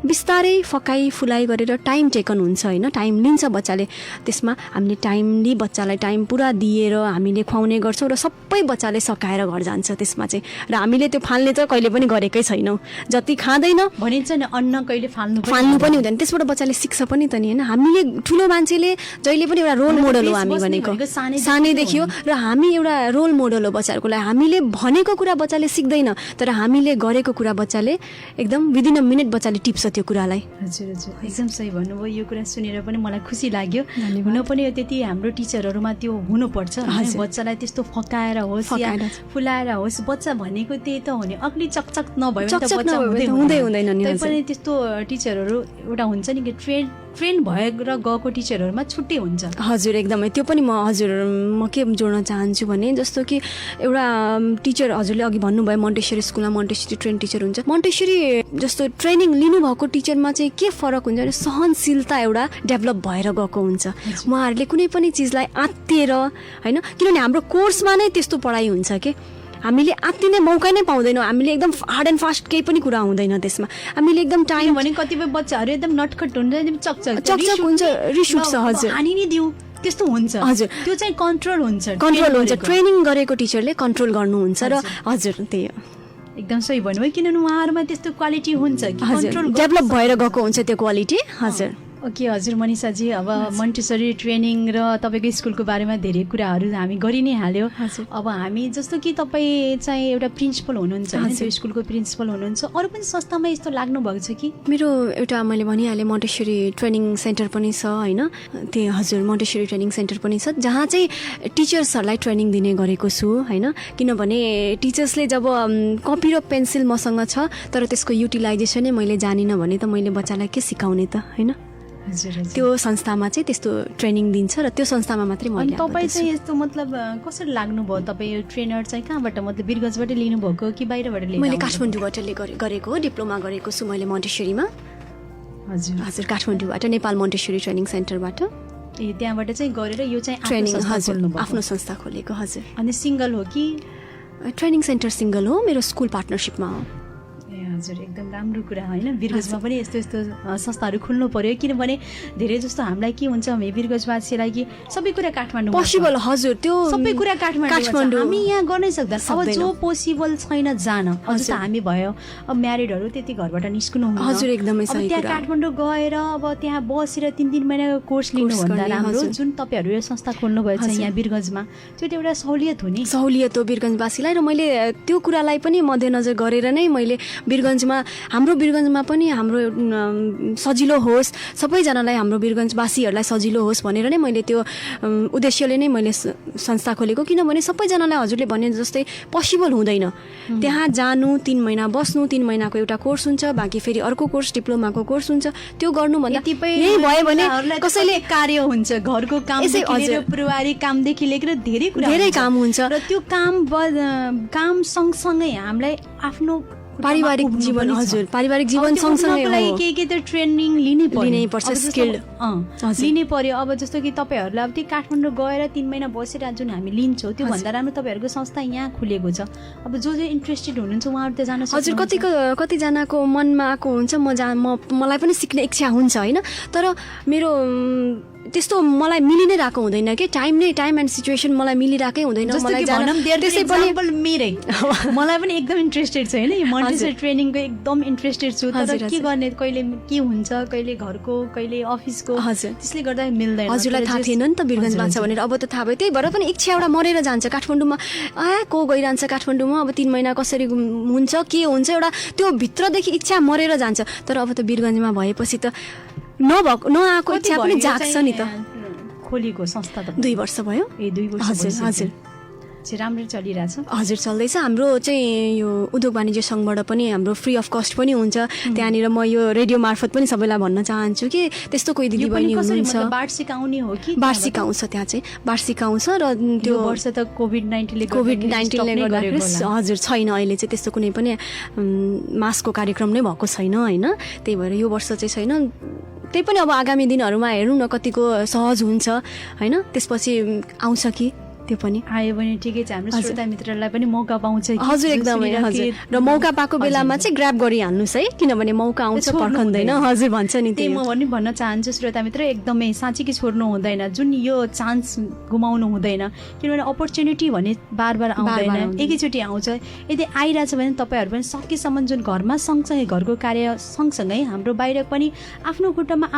बिस्तारै फकाइ फुलाइ गरेर टाइम टेकन हुन्छ होइन, टाइम लिन्छ बच्चाले। त्यसमा हामीले टाइमली बच्चालाई टाइम पुरा दिएर हामीले खुवाउने गर्छौँ र सबै बच्चाले सकाएर घर जान्छ त्यसमा चाहिँ। र हामीले त्यो फाल्ने त कहिले पनि गरेकै छैनौँ। जति खाँदैन भनिन्छ नि अन्न कहिले फाल्नु पनि हुँदैन, त्यसबाट बच्चाले सिक्छ पनि त नि होइन। हामीले ठुलो मान्छेले जहिले पनि एउटा रोल मोडल हो हामी भनेको, सानैदेखि हो। र हामी एउटा रोल मोडल हो बच्चाहरूको लागि। हामीले भनेको कुरा बच्चाले सिक्दैन, तर हामीले गरेको कुरा बच्चाले एकदम विदिन अ मिनट बच्चाले टिप्छ त्यो कुरालाई। हजुर हजुर एकदम सही भन्नुभयो। यो कुरा सुनेर पनि मलाई खुसी लाग्यो। हुन पनि त्यति हाम्रो टिचरहरूमा त्यो हुनुपर्छ, बच्चालाई त्यस्तो फकाएर होस् या फुलाएर होस्। बच्चा भनेको त्यही त हो नि, अग्ली चकचक नभयो हुँदै हुँदैन नि। पनि त्यस्तो टिचरहरू एउटा हुन्छ नि कि ट्रेन भएर गएको टिचरहरूमा छुट्टै हुन्छ। हजुर एकदमै त्यो पनि म के जोड्न चाहन्छु भने जस्तो कि एउटा टिचर हजुरले अघि भन्नुभयो मोन्टेसरी स्कुलमा मोन्टेसरी ट्रेन टिचर हुन्छ। मोन्टेसरी जस्तो ट्रेनिङ लिनुभएको टिचरमा चाहिँ के फरक हुन्छ भने सहनशीलता एउटा डेभलप भएर गएको हुन्छ। उहाँहरूले कुनै पनि चिजलाई आत्तिएर होइन, किनभने हाम्रो कोर्समा नै त्यस्तो पढाइ हुन्छ कि हामीले आत्तिने मौका नै पाउँदैनौँ। हामीले एकदम हार्ड एन्ड फास्ट केही पनि कुरा हुँदैन त्यसमा। हामीले एकदम टाइम भने कतिपय बच्चाहरू एकदम नटखट हुन्छ, एकदम चकचक हुन्छ, रिस उठ्छ। हजुर हानि नै दिउँ त्यस्तो हुन्छ। हजुर त्यो चाहिँ कन्ट्रोल हुन्छ। ट्रेनिङ गरेको टिचरले कन्ट्रोल गर्नुहुन्छ। र हजुर त्यही हो, एकदम सही भन्नुभयो। किनभने उहाँहरूमा त्यस्तो क्वालिटी हुन्छ कि कन्ट्रोल डेभलप भएर गएको हुन्छ त्यो क्वालिटी। हजुर ओके हजुर मनिषाजी, अब मोन्टेसरी ट्रेनिङ र तपाईँको स्कुलको बारेमा धेरै कुराहरू हामी गरि नै हाल्यो। अब हामी जस्तो कि तपाईँ चाहिँ एउटा प्रिन्सिपल हुनुहुन्छ होइन, त्यो स्कुलको प्रिन्सिपल हुनुहुन्छ, अरू पनि संस्थामा यस्तो लाग्नु भएको छ कि? मेरो एउटा मैले भनिहालेँ मोन्टेसरी ट्रेनिङ सेन्टर पनि छ होइन, त्यही हजुर मोन्टेसरी ट्रेनिङ सेन्टर पनि छ, जहाँ चाहिँ टिचर्सहरूलाई ट्रेनिङ दिने गरेको छु होइन। किनभने टिचर्सले जब कपी र पेन्सिल मसँग छ तर त्यसको युटिलाइजेसनै मैले जानिनँ भने त मैले बच्चालाई के सिकाउने त होइन। त्यो संस्थामा चाहिँ त्यस्तो ट्रेनिङ दिन्छ र त्यो संस्थामा मात्रै मैले। तपाईँ चाहिँ यस्तो मतलब कसरी लाग्नुभयो? तपाईँ यो ट्रेनर चाहिँ कहाँबाट मतलब वीरगन्जबाट लिनुभएको कि बाहिरबाट लिनु? मैले काठमाडौँबाट गरेको हो, डिप्लोमा गरेको छु मैले मोन्टेसरीमा। हजुर हजुर काठमाडौँबाट नेपाल मोन्टेसरी ट्रेनिङ सेन्टरबाट। ए त्यहाँबाट चाहिँ गरेर यो चाहिँ ट्रेनिङ हजुर आफ्नो संस्था खोलेको। हजुर अनि सिङ्गल हो कि? ट्रेनिङ सेन्टर सिङ्गल हो, मेरो स्कुल पार्टनरसिपमा हो। हजुर एकदम राम्रो कुरा होइन। वीरगन्जमा पनि यस्तो यस्तो संस्थाहरू खुल्नु पर्यो, किनभने धेरै जस्तो हामीलाई के हुन्छ भने वीरगन्जवासीलाई कि सबै कुरा काठमाडौँ पोसिबल। हजुर त्यो सबै कुरा काठमाडौँ, हामी यहाँ गर्नै सक्दैन। अब जो पोसिबल छैन जान, जस्तो हामी भयो अब म्यारिडहरू त्यति घरबाट निस्कनु हुँदैन। हजुर एकदमै सही कुरा। त्यहाँ काठमाडौँ गएर अब त्यहाँ बसेर 3 महिनाको कोर्स लिनुभन्दा राम्रो जुन तपाईँहरू यो संस्था खोल्नुभएको छ यहाँ वीरगन्जमा, त्यो एउटा सहुलियत हो नि, सहुलियत हो वीरगन्जवासीलाई। र मैले त्यो कुरालाई पनि मध्यनजर गरेर नै मैले हाम्रो वीरगन्जमा पनि हाम्रो सजिलो होस्, सबैजनालाई हाम्रो वीरगन्जवासीहरूलाई सजिलो होस् भनेर नै मैले त्यो उद्देश्यले नै मैले संस्था खोलेको। किनभने सबैजनालाई हजुरले भने जस्तै पोसिबल हुँदैन। त्यहाँ जानु, 3 महिना बस्नु, 3 महिनाको एउटा कोर्स हुन्छ, बाँकी फेरि अर्को कोर्स डिप्लोमाको कोर्स हुन्छ, त्यो गर्नुभन्दा यही भयो भने कसैले कार्य हुन्छ, घरको कामदेखि लिएर पारिवारिक कामदेखि लिएर धेरै काम हुन्छ। र त्यो काम सँगसँगै हामीलाई आफ्नो पारिवारिक जीवन हजुर पारिवारिक जीवन सँगसँगै हो के त ट्रेनिङ लिनै पर्छ स्किल्ड लिनै पर्यो अब जस्तो कि तपाईँहरूले अब त्यो काठमाडौँ गएर 3 महिना बसेर जुन हामी लिन्छौँ त्यो भन्दा राम्रो तपाईँहरूको संस्था यहाँ खुलेको छ अब जो इन्ट्रेस्टेड हुनुहुन्छ उहाँहरू त जान हजुर कतिजनाको मनमा आएको हुन्छ मलाई पनि सिक्ने इच्छा हुन्छ होइन तर मेरो त्यस्तो मलाई मिलि नै रहेको हुँदैन कि टाइम एन्ड सिचुएसन मलाई मिलिरहेकै हुँदैन मलाई त्यसै पनि मेरै मलाई पनि एकदम इन्ट्रेस्टेड छ होइन यो मन्टेसरी ट्रेनिङको एकदम इन्ट्रेस्टेड छु तर के गर्ने कहिले के हुन्छ कहिले घरको कहिले अफिसको त्यसले गर्दा मिल्दैन हजुरलाई थाहा थिएन नि त वीरगन्जमा छ भनेर अब त थाहा भयो त्यही भएर पनि इच्छा एउटा मरेर जान्छ काठमाडौँमा को गइरहन्छ काठमाडौँमा अब 3 महिना कसरी हुन्छ के हुन्छ एउटा त्यो भित्रदेखि इच्छा मरेर जान्छ तर अब त वीरगन्जमा भएपछि त नआएको इच्छा पनि जाग्छ नि त खोलेको संस्था त 2 वर्ष भयो 2 वर्ष हजुर राम्रो चलिरहेछ हजुर चल्दैछ हाम्रो चाहिँ यो उद्योग वाणिज्य सङ्घबाट पनि हाम्रो फ्री अफ कस्ट पनि हुन्छ त्यहाँनिर म यो रेडियो मार्फत पनि सबैलाई भन्न चाहन्छु कि त्यस्तो कोही दिदीबहिनी हुनुहुन्छ वार्षिक आउने हो कि वार्षिक आउँछ त्यहाँ चाहिँ वार्षिक आउँछ र त्यो वर्ष त कोभिड-19ले गर्दाखेरि हजुर छैन अहिले चाहिँ त्यस्तो कुनै पनि मासको कार्यक्रम नै भएको छैन होइन त्यही भएर यो वर्ष चाहिँ छैन त्यही पनि अब आगामी दिनहरूमा हेरौँ न कतिको सहज हुन्छ होइन त्यसपछि आउँछ कि त्यो पनि आयो भने ठिकै छ हाम्रो श्रोता मित्रहरूलाई पनि मौका पाउँछ हजुर एकदमै हजुर र मौका पाएको बेलामा चाहिँ ग्र्याब गरिहाल्नुहोस् है किनभने मौका आउँछ पर्खँदैन हजुर भन्छ नि त्यही म पनि भन्न चाहन्छु श्रोता मित्र एकदमै साँच्चै छोड्नु हुँदैन जुन यो चान्स गुमाउनु हुँदैन किनभने अपर्च्युनिटी भने बार आउँदैन एकैचोटि आउँछ यदि आइरहेछ भने तपाईँहरू पनि सकेसम्म जुन घरमा सँगसँगै घरको कार्य सँगसँगै हाम्रो बाहिर पनि आफ्नो खुट्टामा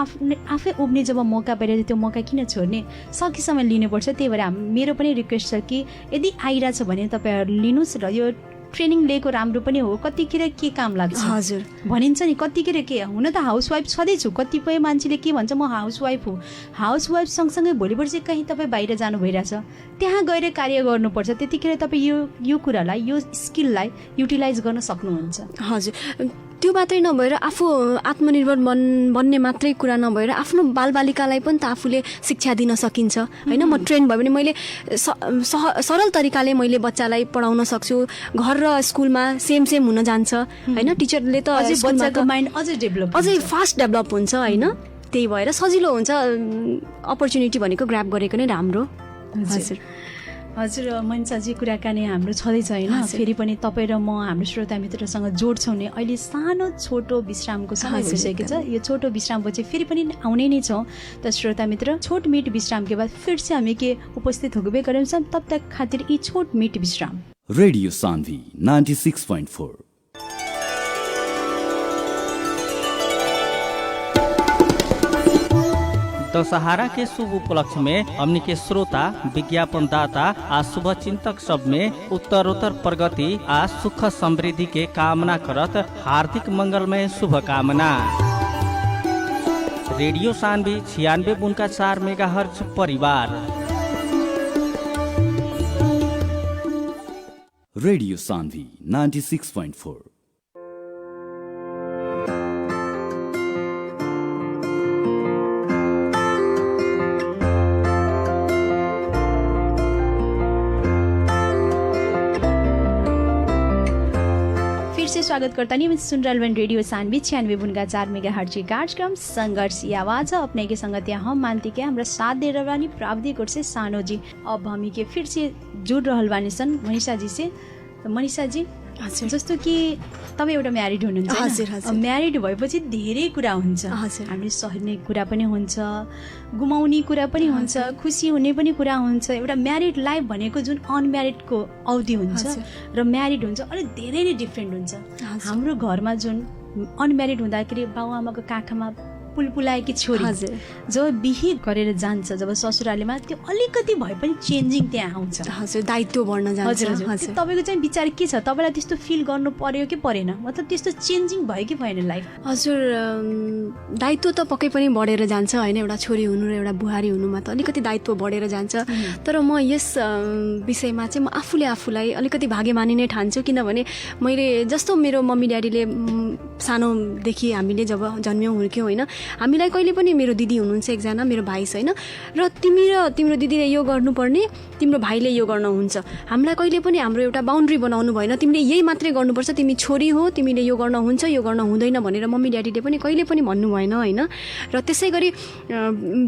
आफै उभिने जब मौका पाइरहेछ त्यो मौका किन छोड्ने सकेसम्म लिनुपर्छ त्यही भएर मेरो पनि रिक्वेस्ट छ कि यदि आइरहेछ भने तपाईँहरू लिनुहोस् र यो ट्रेनिङ लिएको राम्रो पनि हो कतिखेर के काम लाग्छ हजुर भनिन्छ नि कतिखेर के हुन त हाउसवाइफ छँदैछु कतिपय मान्छेले के भन्छ म हाउसवाइफ हुँ हाउसवाइफ सँगसँगै भोलिपर्छ चाहिँ तपाईँ बाहिर जानु भइरहेछ त्यहाँ गएर कार्य गर्नुपर्छ त्यतिखेर तपाईँ यो कुरालाई यो स्किललाई युटिलाइज गर्न सक्नुहुन्छ हजुर त्यो मात्रै नभएर आफू आत्मनिर्भर बन्ने मात्रै कुरा नभएर आफ्नो बालबालिकालाई पनि त आफूले शिक्षा दिन सकिन्छ होइन म ट्रेन भयो भने मैले सरल तरिकाले मैले बच्चालाई पढाउन सक्छु घर र स्कुलमा सेम हुन जान्छ होइन टिचरले त बच्चाको माइन्ड अझै फास्ट डेभलप हुन्छ होइन त्यही भएर सजिलो हुन्छ अपर्च्युनिटी भनेको ग्र्याब गरेको नै राम्रो हजुर मनिषाजी कुराकानी हाम्रो छँदैछ होइन फेरि पनि तपाईँ र म हाम्रो श्रोता मित्रसँग जोड्छौँ नि अहिले सानो छोटो विश्रामको समय भइसकेको छ यो छोटो विश्रामपछि फेरि पनि आउने नै छौँ त श्रोता मित्र छोट मीट विश्राम के बाद फिर से हामी के उपस्थित होबे करेंगे तब तक खातिर ई छोट मीट विश्राम रेडियो सान्वी 96.4 दशहरा के शुभ उपलक्ष्य में हमनी के श्रोता विज्ञापन दाता आ शुभ चिंतक सब में उत्तरोत्तर प्रगति आ सुख समृद्धि के कामना करत हार्दिक मंगलमय शुभकामना। रेडियो सान्वी 96.4 मेगाहर्ट्ज परिवार। रेडियो सान्वी 96.4 स्वागत करता नहीं सुन रहे रेडियो सान्वी 96.4 मेगाहर्ट्ज की कार्यक्रम संघर्ष की आवाज अपने के संगत हम मानती के हमारा साथ दे रही प्राविधिक ओर से सानो जी। अब हम के फिर से जुड़ रहल बानी सन मनीषा जी से। तो मनीषा जी जस्तो कि तपाईँ एउटा म्यारिड हुनुहुन्छ हजुर हजुर म्यारिड भएपछि धेरै कुरा हुन्छ हजुर हामीले सहने कुरा पनि हुन्छ गुमाउने कुरा पनि हुन्छ खुसी हुने पनि कुरा हुन्छ एउटा म्यारिड लाइफ भनेको जुन अनम्यारिडको अवधि हुन्छ र म्यारिड हुन्छ अलिक धेरै नै डिफ्रेन्ट हुन्छ हाम्रो घरमा जुन अनम्यारिड हुँदाखेरि बाबुआमाको काखमा पुलपुलाएकी छोरी जब बिहे गरेर जान्छ जब ससुरालीमा त्यो अलिकति भए पनि चेन्जिङ त्यहाँ आउँछ हजुर दायित्व बढ्न जान्छ हजुर तपाईको चाहिँ विचार के छ तपाईलाई त्यस्तो फिल गर्नु पर्यो कि परेन मतलब त्यस्तो चेन्जिङ भयो कि भएन लाइफ हजुर दायित्व त पक्कै पनि बढेर जान्छ हैन एउटा छोरी हुनु र एउटा बुहारी हुनुमा त अलिकति दायित्व बढेर जान्छ तर म यस विषयमा चाहिँ म आफूलाई अलिकति भाग्यमानी नै ठान्छु किनभने मैले जस्तो मेरो मम्मी ड्याडीले सानोदेखि हामीले जब जन्म्यौँ हुर्क्यौँ हैन हामीलाई कहिले पनि मेरो दिदी हुनुहुन्छ एकजना, मेरो भाइ छ होइन, र तिमी र तिम्रो दिदीले यो गर्नुपर्ने, तिम्रो भाइले यो गर्नुहुन्छ। हामीलाई कहिले पनि हाम्रो एउटा बााउन्ड्री बनाउनु भएन, तिमीले यही मात्रै गर्नुपर्छ, तिमी छोरी हो, तिमीले यो गर्न हुन्छ, यो गर्न हुँदैन भनेर मम्मी ड्याडीले पनि कहिले पनि भन्नु भएन होइन। र त्यसै गरी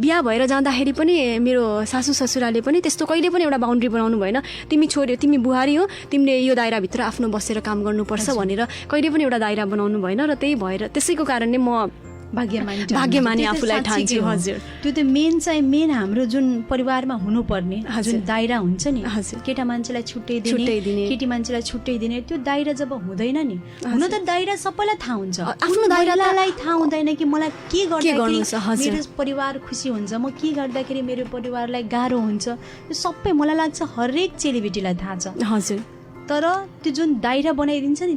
बिहा भएर जाँदाखेरि पनि मेरो सासू ससुराले पनि त्यस्तो कहिले पनि एउटा बााउन्ड्री बनाउनु भएन, तिमी छोरी, तिमी बुहारी हो, तिमीले यो दायराभित्र आफ्नो बसेर काम गर्नुपर्छ भनेर कहिले पनि एउटा दायरा बनाउनु भएन। र त्यही भएर त्यसैको कारणले म भाग्यमानी आफूलाई ठान्छु। हजुर, त्यो त मेन हाम्रो जुन परिवारमा हुनुपर्ने जुन दायरा हुन्छ नि, केटा मान्छेलाई छुट्टै दिने, केटी मान्छेलाई छुट्टै दिने, त्यो दायरा जब हुँदैन नि, हुन त दायरा सबैलाई थाहा हुन्छ, आफ्नो दायरालाई थाहा हुँदैन कि मलाई के गर्दाखेरि मेरो परिवार खुसी हुन्छ, म के गर्दाखेरि मेरो परिवारलाई गाह्रो हुन्छ, यो सबै मलाई लाग्छ हरेक चेलीबेटीलाई थाहा छ। हजुर, तर त्यो जुन दायरा बनाइदिन्छ नि,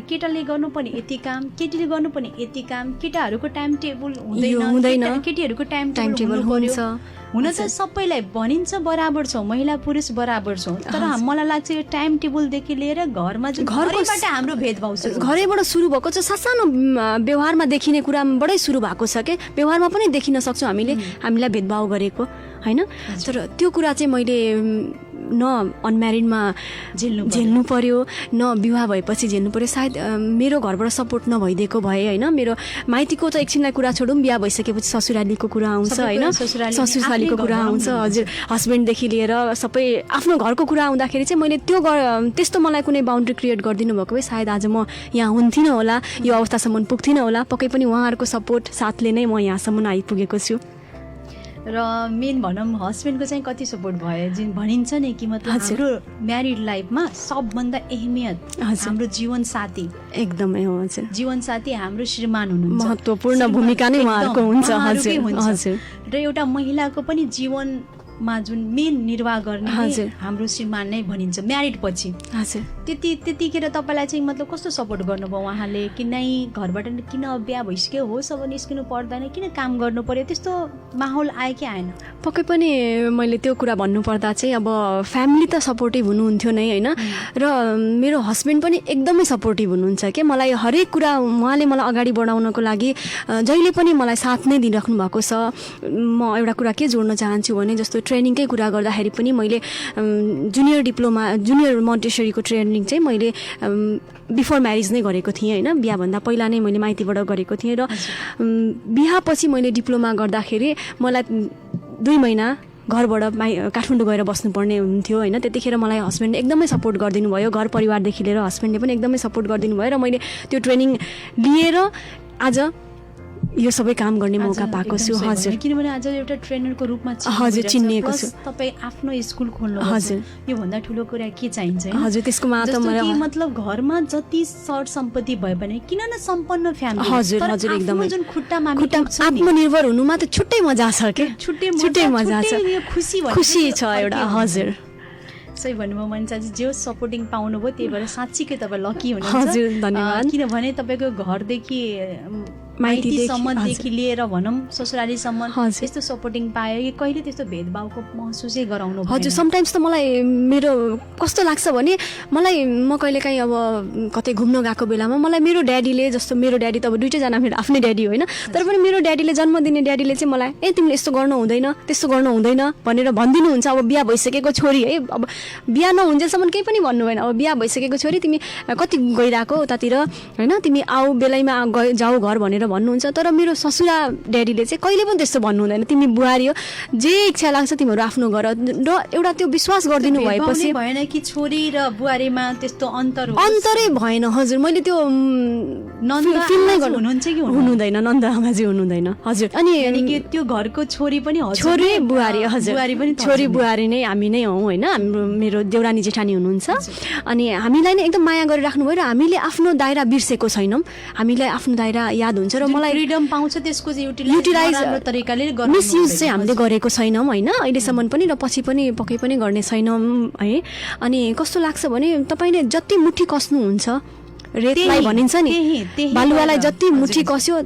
केटाले गर्नुपर्ने यति काम, केटीले गर्नुपर्ने यति काम, केटाहरूको टाइम टेबल हुँदैन, केटीहरूको टाइम टेबल हुन्छ। हुन त सबैलाई भनिन्छ बराबर छौँ, महिला पुरुष बराबर छौँ, तर मलाई लाग्छ यो टाइम टेबलदेखि लिएर घरमा जुन घरबाट हाम्रो भेदभाव छ, घरैबाट सुरु भएको छ, सानो व्यवहारमा देखिने कुराबाटै सुरु भएको छ के, व्यवहारमा पनि देखिन सक्छौँ हामीलाई भेदभाव गरेको होइन। तर त्यो कुरा चाहिँ मैले न अनम्यारिडमा झेल्नु पर्यो, न विवाह भएपछि झेल्नु पर्यो। सायद मेरो घरबाट सपोर्ट नभइदिएको भए होइन, मेरो माइतीको त एकछिनलाई कुरा छोडौँ, बिहा भइसकेपछि ससुरालीको कुरा आउँछ होइन, ससुरालीको कुरा आउँछ। हजुर, हस्बेन्डदेखि लिएर सबै आफ्नो घरको कुरा आउँदाखेरि चाहिँ मैले त्यस्तो मलाई कुनै बााउन्ड्री क्रिएट गरिदिनु भएको भए सायद आज म यहाँ हुन्थिनँ होला, यो अवस्थासम्म पुग्थिनँ होला। पक्कै पनि उहाँहरूको सपोर्ट साथले नै म यहाँसम्म आइपुगेको छु। र मेन भनौँ हस्बेन्डको चाहिँ कति सपोर्ट भयो, जुन भनिन्छ नि कि मतलब हाम्रो म्यारिड लाइफमा सबभन्दा अहमियत हाम्रो जीवन साथी एकदमै हो। हजुर, जीवन साथी हाम्रो श्रीमान हुनुहुन्छ, महत्त्वपूर्ण भूमिका नै उहाँहरूको हुन्छ। हजुर, र एउटा महिलाको पनि जीवनमा जुन मेन निर्वाह गर्ने हाम्रो श्रीमान नै भनिन्छ म्यारिड पछि। हजुर, त्यतिखेर तपाईँलाई चाहिँ मतलब कस्तो सपोर्ट गर्नुभयो उहाँले, कि नै घरबाट किन बिहा भइसक्यो होस् अब निस्किनु पर्दैन, किन काम गर्नु पर्यो, त्यस्तो माहौल आयो कि आएन? पक्कै पनि मैले त्यो कुरा भन्नुपर्दा चाहिँ अब फ्यामिली त सपोर्टिभ हुनुहुन्थ्यो नै होइन, र मेरो हस्बेन्ड पनि एकदमै सपोर्टिभ हुनुहुन्छ कि मलाई हरेक कुरा उहाँले मलाई अगाडि बढाउनको लागि जहिले पनि मलाई साथ नै दिइराख्नु भएको छ। म एउटा कुरा के जोड्न चाहन्छु भने जस्तो ट्रेनिङकै कुरा गर्दाखेरि पनि मैले जुनियर मोन्टेसरीको ट्रेनिङ चाहिँ मैले बिफोर म्यारिज नै गरेको थिएँ होइन, बिहाभन्दा पहिला नै मैले माइतीबाट गरेको थिएँ। र बिहापछि मैले डिप्लोमा गर्दाखेरि मलाई 2 महिना घरबाट काठमाडौँ गएर बस्नुपर्ने हुन्थ्यो होइन। त्यतिखेर मलाई हस्बेन्डले एकदमै सपोर्ट गरिदिनु भयो, घर परिवारदेखि लिएर हस्बेन्डले पनि एकदमै सपोर्ट गरिदिनु भयो, र मैले त्यो ट्रेनिङ लिएर आज यो सबै काम गर्ने मौका पाएको छु। हजुर, किनभने आज एउटा ट्रेनरको रूपमा हजुर चिनिएको छु। तपाईँ आफ्नो स्कुल खोल्नु, हजुर, यो भन्दा ठुलो कुरा के चाहिन्छ? हजुर, त्यसको मतलब घरमा जति सर सम्पत्ति भए पनि किन न सम्पन्न फ्यामिली, हजुर हजुर एकदमै जुन खुट्टामा आत्मनिर्भर हुनुमा त छुट्टै मजा छ के, छुट्टै मजा छ, खुसी छ एउटा। हजुर, सही भन्नुभयो मनिषाजी, जो सपोर्टिङ पाउनुभयो त्यही भएर साँच्चीकै तपाईँ लकी हुनुहुन्छ। हजुर, धन्यवाद। किनभने तपाईँको घरदेखि माइतीसम्मदेखि लिएर भनौँ ससुरालीसम्म त्यस्तो सपोर्टिङ पायो कि कहिले त्यस्तो भेदभावको महसुसै गराउनु? हजुर, समटाइम्स त मलाई मेरो कस्तो लाग्छ भने म कहिलेकाहीँ अब कतै घुम्न गएको बेलामा मलाई मेरो ड्याडीले, जस्तो मेरो ड्याडी त अब दुईटैजना मेरो आफ्नै ड्याडी होइन, तर पनि मेरो ड्याडीले जन्म दिने ड्याडीले चाहिँ मलाई तिमीले यस्तो गर्नु हुँदैन, त्यस्तो गर्नु हुँदैन भनेर भनिदिनुहुन्छ। अब बिहा भइसकेको छोरी है, अब बिहा नहुन्जेलसम्म केही पनि भन्नु भएन, अब बिहा भइसकेको छोरी तिमी कति गइरहेको उतातिर होइन, तिमी आऊ बेलैमा जाऊ घर भनेर भन्नुहुन्छ। तर मेरो ससुरा ड्याडीले चाहिँ कहिले पनि त्यस्तो भन्नु हुँदैन, तिमी बुहारी हो, जे इच्छा लाग्छ तिमीहरू आफ्नो गर, र एउटा त्यो विश्वास गरिदिनु भएपछि भएन कि छोरी र बुहारीमा त्यस्तो अन्तरै भएन। हजुर, मैले त्यो हुनुहुन्छ कि हुनुहुँदैन, नन्द आमाजी हुनुहुँदैन। हजुर, अनि त्यो घरको छोरी पनि छोरी बुहारी, हजुर छोरी बुहारी नै हामी नै हौँ होइन, हाम्रो मेरो देउरानी जेठानी हुनुहुन्छ। अनि हामीलाई नै एकदम माया गरिराख्नु भयो, र हामीले आफ्नो दायरा बिर्सेको छैनौँ, हामीलाई आफ्नो दायरा याद हुन्छ, र मलाई फ्रिडम पाउँछ त्यसको युटिलाइज तरिकाले मिसयुज चाहिँ हामीले गरेको छैनौँ होइन, अहिलेसम्म पनि, र पछि पनि पक्कै पनि गर्ने छैनौँ है। अनि कस्तो लाग्छ भने तपाईँले जति मुठी कस्नुहुन्छ, रेतलाई भनिन्छ नि बालुवालाई जति मुठी कस्यो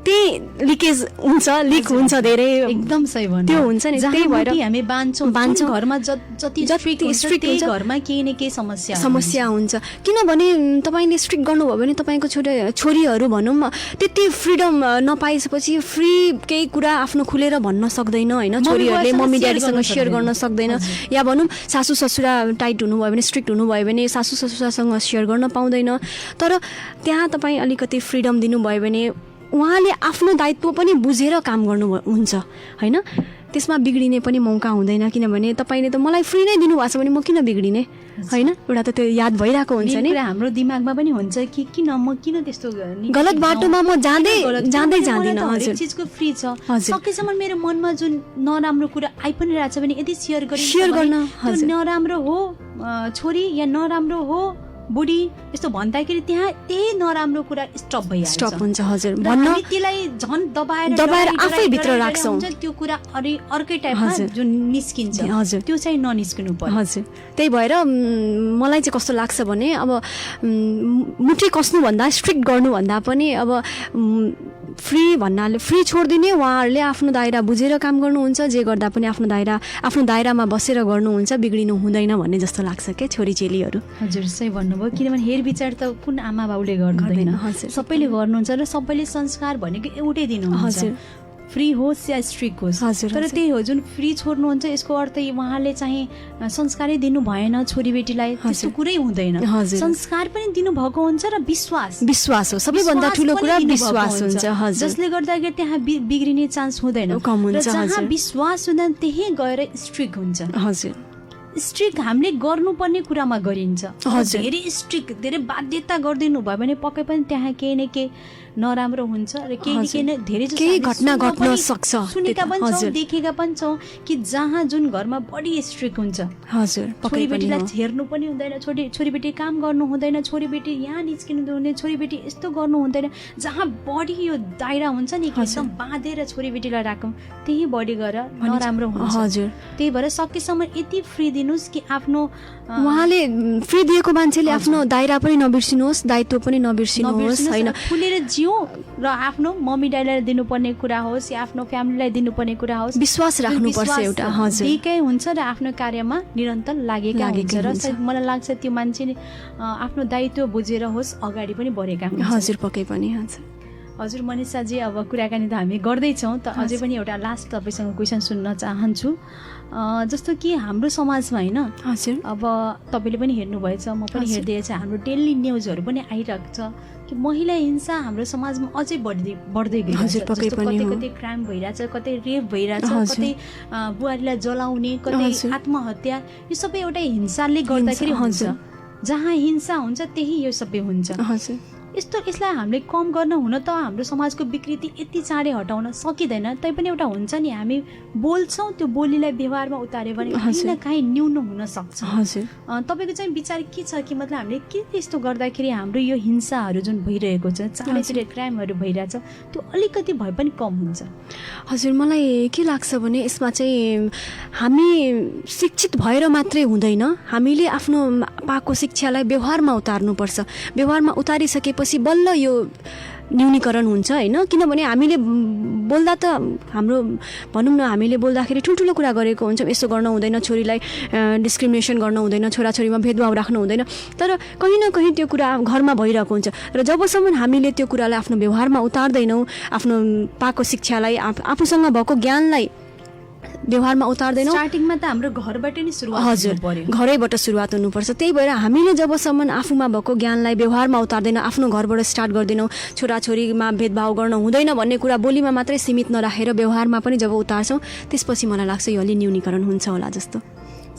त्यही लिकेज हुन्छ, लिक हुन्छ धेरै, एकदम सही भन्नु। त्यो हुन्छ नि, त्यही भएर हामी बान्छौँ घरमा जति स्ट्रिक्ट हुन्छ घरमा केही न केही समस्या हुन्छ। किनभने तपाईँले स्ट्रिक्ट गर्नुभयो भने तपाईँको छोरीहरू भनौँ त्यति फ्रिडम नपाइसकेपछि फ्री केही कुरा आफ्नो खुलेर भन्न सक्दैन होइन, छोरीहरूले मम्मी ड्याडीसँग सेयर गर्न सक्दैन, या भनौँ सासू ससुरा टाइट हुनुभयो भने स्ट्रिक्ट हुनुभयो भने सासू ससुरासँग सेयर गर्न पाउँदैन। तर त्यहाँ तपाईँ अलिकति फ्रिडम दिनुभयो भने उहाँले आफ्नो दायित्व पनि बुझेर काम गर्नु हुन्छ होइन, त्यसमा बिग्रिने पनि मौका हुँदैन। किनभने तपाईँले त मलाई फ्री नै दिनुभएको छ भने म किन बिग्रिने होइन, एउटा त त्यो याद भइरहेको हुन्छ नि। हाम्रो दिमागमा पनि हुन्छ कि म किन त्यस्तो गलत बाटोमा म जाँदै जाँदिनँ। हरेक चिजको फ्री छ, सकेसम्म मेरो मनमा जुन नराम्रो कुरा आइ पनि रहेछ भने यदि सेयर गर्न नराम्रो हो छोरी या नराम्रो हो बुढी यस्तो भन्दाखेरि त्यहाँ त्यही नराम्रो कुरा स्टप हुन्छ। हजुर, हामी त्यसलाई झन् दबाएर आफै भित्र राख्छौँ, त्यो कुरा अर्कै टाइपमा जुन निस्किन्छ हजुर त्यो चाहिँ ननिस्किनु पर्यो। हजुर, त्यही भएर मलाई चाहिँ कस्तो लाग्छ भने अब मुठी कस्नुभन्दा स्ट्रिक्ट गर्नुभन्दा पनि अब फ्री भन्नाले फ्री छोडिदिने, उहाँहरूले आफ्नो दायरा बुझेर काम गर्नुहुन्छ, जे गर्दा पनि आफ्नो दायरामा बसेर गर्नुहुन्छ, बिग्रिनु हुँदैन भन्ने जस्तो लाग्छ क्या छोरी चेलीहरू। हजुर सही भन्नुभयो, किनभने हेरविचार त कुन आमा बाउले गर्दैन, सबैले गर्नुहुन्छ र सबैले संस्कार भनेको एउटै दिनुहुन्छ, फ्री होस् या स्ट्रिक्ट होस्। तर त्यही हो जुन फ्री छोड्नुहुन्छ यसको अर्थ उहाँले चाहिँ संस्कारै दिनु भएन छोरीबेटीलाई, त्यस्तो कुरै हुँदैन। संस्कार पनि दिनुभएको हुन्छ र विश्वास हो, सबैभन्दा ठुलो कुरा विश्वास हुन्छ, जसले गर्दाखेरि त्यहाँ बिग्रिने चान्स हुँदैन। जहाँ विश्वास हुँदैन त्यही गएर स्ट्रिक्ट हुन्छ। हजुर, स्ट्रिक्ट हामीले गर्नुपर्ने कुरामा गरिन्छ, धेरै स्ट्रिक्ट धेरै बाध्यता गरिदिनु भयो भने पक्कै पनि त्यहाँ केही न केही नराम्रो हुन्छ र केही न धेरै घटना घट्न सक्छ। सुनेका पनि छौँ, देखेका पनि छौँ कि जहाँ जुन घरमा बढी स्ट्रिक्ट हुन्छ, हजुर छोरीबेटीलाई हेर्नु पनि हुँदैन, छोरीबेटी काम गर्नु हुँदैन, छोरीबेटी यहाँ निस्किनु हुँदैन, छोरीबेटी यस्तो गर्नु हुँदैन, जहाँ बढी यो दायरा हुन्छ नि एकदम बाँधेर छोरीबेटीलाई राखौँ त्यही बढी गएर नराम्रो हुन्छ। हजुर, त्यही भएर सकेसम्म यति फ्री दिनुहोस् कि आफ्नो उहाँले फ्री दिएको मान्छेले आफ्नो दायरा पनि नबिर्सिनुहोस्, दायित्व पनि नबिर्सिनुहोस् होइन, खुलेर जिउँ र आफ्नो मम्मी ड्याडीलाई दिनुपर्ने कुरा होस् या आफ्नो फ्यामिलीलाई दिनुपर्ने कुरा होस्, विश्वास राख्नुपर्छ एउटा। हजुर, दिएकै हुन्छ र आफ्नो कार्यमा निरन्तर लागेका हुन्छ र मलाई लाग्छ त्यो मान्छेले आफ्नो दायित्व बुझेर होस् अगाडि पनि बढेका हुन्छ। हजुर, पक्कै पनि। हजुर मनिषाजी, अब कुराकानी त हामी गर्दैछौँ, त अझै पनि एउटा लास्ट तपाईँसँग क्वेसन सुन्न चाहन्छु। जस्तो कि हाम्रो समाजमा होइन, हजुर अब तपाईँले पनि हेर्नुभएछ, म पनि हेर्दैछ, हाम्रो डेली न्युजहरू पनि आइरहेको छ कि महिला हिंसा हाम्रो समाजमा अझै बढ्दै गइरहेछ। कतै क्राइम भइरहेछ, कतै रेप भइरहेछ, कतै बुहारीलाई जलाउने, कतै आत्महत्या, यो सबै एउटा हिंसाले गर्दाखेरि हुन्छ। जहाँ हिंसा हुन्छ त्यही यो सबै हुन्छ। यसलाई हामीले कम गर्न हुन त हाम्रो समाजको विकृति यति चाँडै हटाउन सकिँदैन, तैपनि एउटा हुन्छ नि हामी बोल्छौँ, त्यो बोलीलाई व्यवहारमा उतार्यो भने कहीँ न कहीँ न्यून हुन सक्छ। तपाईँको चाहिँ विचार के छ कि मतलब हामीले के त्यस्तो गर्दाखेरि हाम्रो यो हिंसाहरू जुन भइरहेको छ, चाँडै क्राइमहरू भइरहेछ, त्यो अलिकति भए पनि कम हुन्छ? हजुर, मलाई के लाग्छ भने यसमा चाहिँ हामी शिक्षित भएर मात्रै हुँदैन, हामीले आफ्नो पाएको शिक्षालाई व्यवहारमा उतार्नुपर्छ। व्यवहारमा उतारिसकेपछि बल्ल यो न्यूनीकरण हुन्छ होइन, किनभने हामीले बोल्दा त हाम्रो भनौँ न हामीले बोल्दाखेरि ठुल्ठुलो कुरा गरेको हुन्छौँ, यसो गर्न हुँदैन, छोरीलाई डिस्क्रिमिनेसन गर्न हुँदैन, छोराछोरीमा भेदभाव राख्नु हुँदैन, तर कहीँ न कहीँ त्यो कुरा घरमा भइरहेको हुन्छ। र जबसम्म हामीले त्यो कुरालाई आफ्नो व्यवहारमा उतार्दैनौँ, आफ्नो पाएको शिक्षालाई आफूसँग भएको ज्ञानलाई व्यवहारमा उतार्दैनौँ, स्टार्टिङमा त हाम्रो घरबाट नै सुरुवात हुनु पर्यो, घरैबाट सुरुवात हुनुपर्छ। त्यही भएर हामीले जबसम्म आफूमा भएको ज्ञानलाई व्यवहारमा उतार्दैनौँ, आफ्नो घरबाट स्टार्ट गर्दैनौँ, छोराछोरीमा भेदभाव गर्न हुँदैन भन्ने कुरा बोलीमा मात्रै सीमित नराखेर व्यवहारमा पनि जब उतार्छौँ, त्यसपछि मलाई लाग्छ यो अलि न्यूनीकरण हुन्छ होला जस्तो।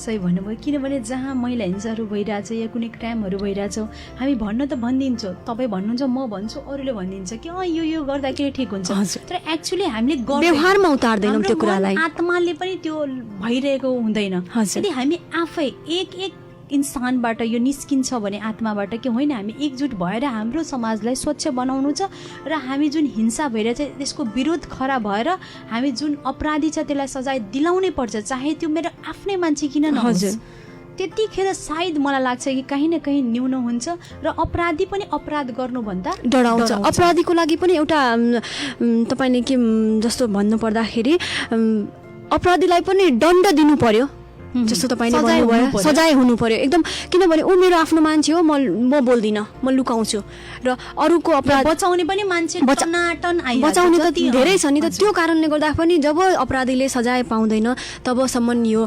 सही भन्नुभयो, किनभने जहाँ महिला हिंसाहरू भइरहेछ या कुनै क्राइमहरू भइरहेछ, हामी भन्न त भनिदिन्छौँ, तपाईँ भन्नुहुन्छ, म भन्छु, अरूले भनिदिन्छ कि यो गर्दाखेरि ठिक हुन्छ, तर एक्चुअली हामीले व्यवहारमा उतार्दैनौँ त्यो कुरालाई, आत्माले पनि त्यो भइरहेको हुँदैन। यदि हामी आफै एक इन्सानबाट यो निस्किन्छ भने आत्माबाट कि होइन हामी एकजुट भएर हाम्रो समाजलाई स्वच्छ बनाउनु छ र हामी जुन हिंसा भइरहेछ त्यसको विरोध खडा भएर हामी जुन अपराधी छ त्यसलाई सजाय दिलाउनै पर्छ, चाहे त्यो मेरो आफ्नै मान्छे किन नहोस्, त्यतिखेर सायद मलाई लाग्छ कि कहीँ न कहीँ न्यून हुन्छ र अपराधी पनि अपराध गर्नुभन्दा डराउँछ। अपराधीको लागि पनि एउटा तपाईँले के जस्तो भन्नु पर्दाखेरि अपराधीलाई पनि दण्ड दिनु पर्यो जस्तो तपाईँले भन्नुभयो, सजाय हुनु पर्यो एकदम। किनभने ऊ मेरो आफ्नो मान्छे हो, म बोल्दिनँ, म लुकाउँछु र अरूको अपराध बचाउने पनि मान्छे बचाउने त धेरै छ नि त। त्यो कारणले गर्दा पनि जब अपराधीले सजाय पाउँदैन तबसम्म यो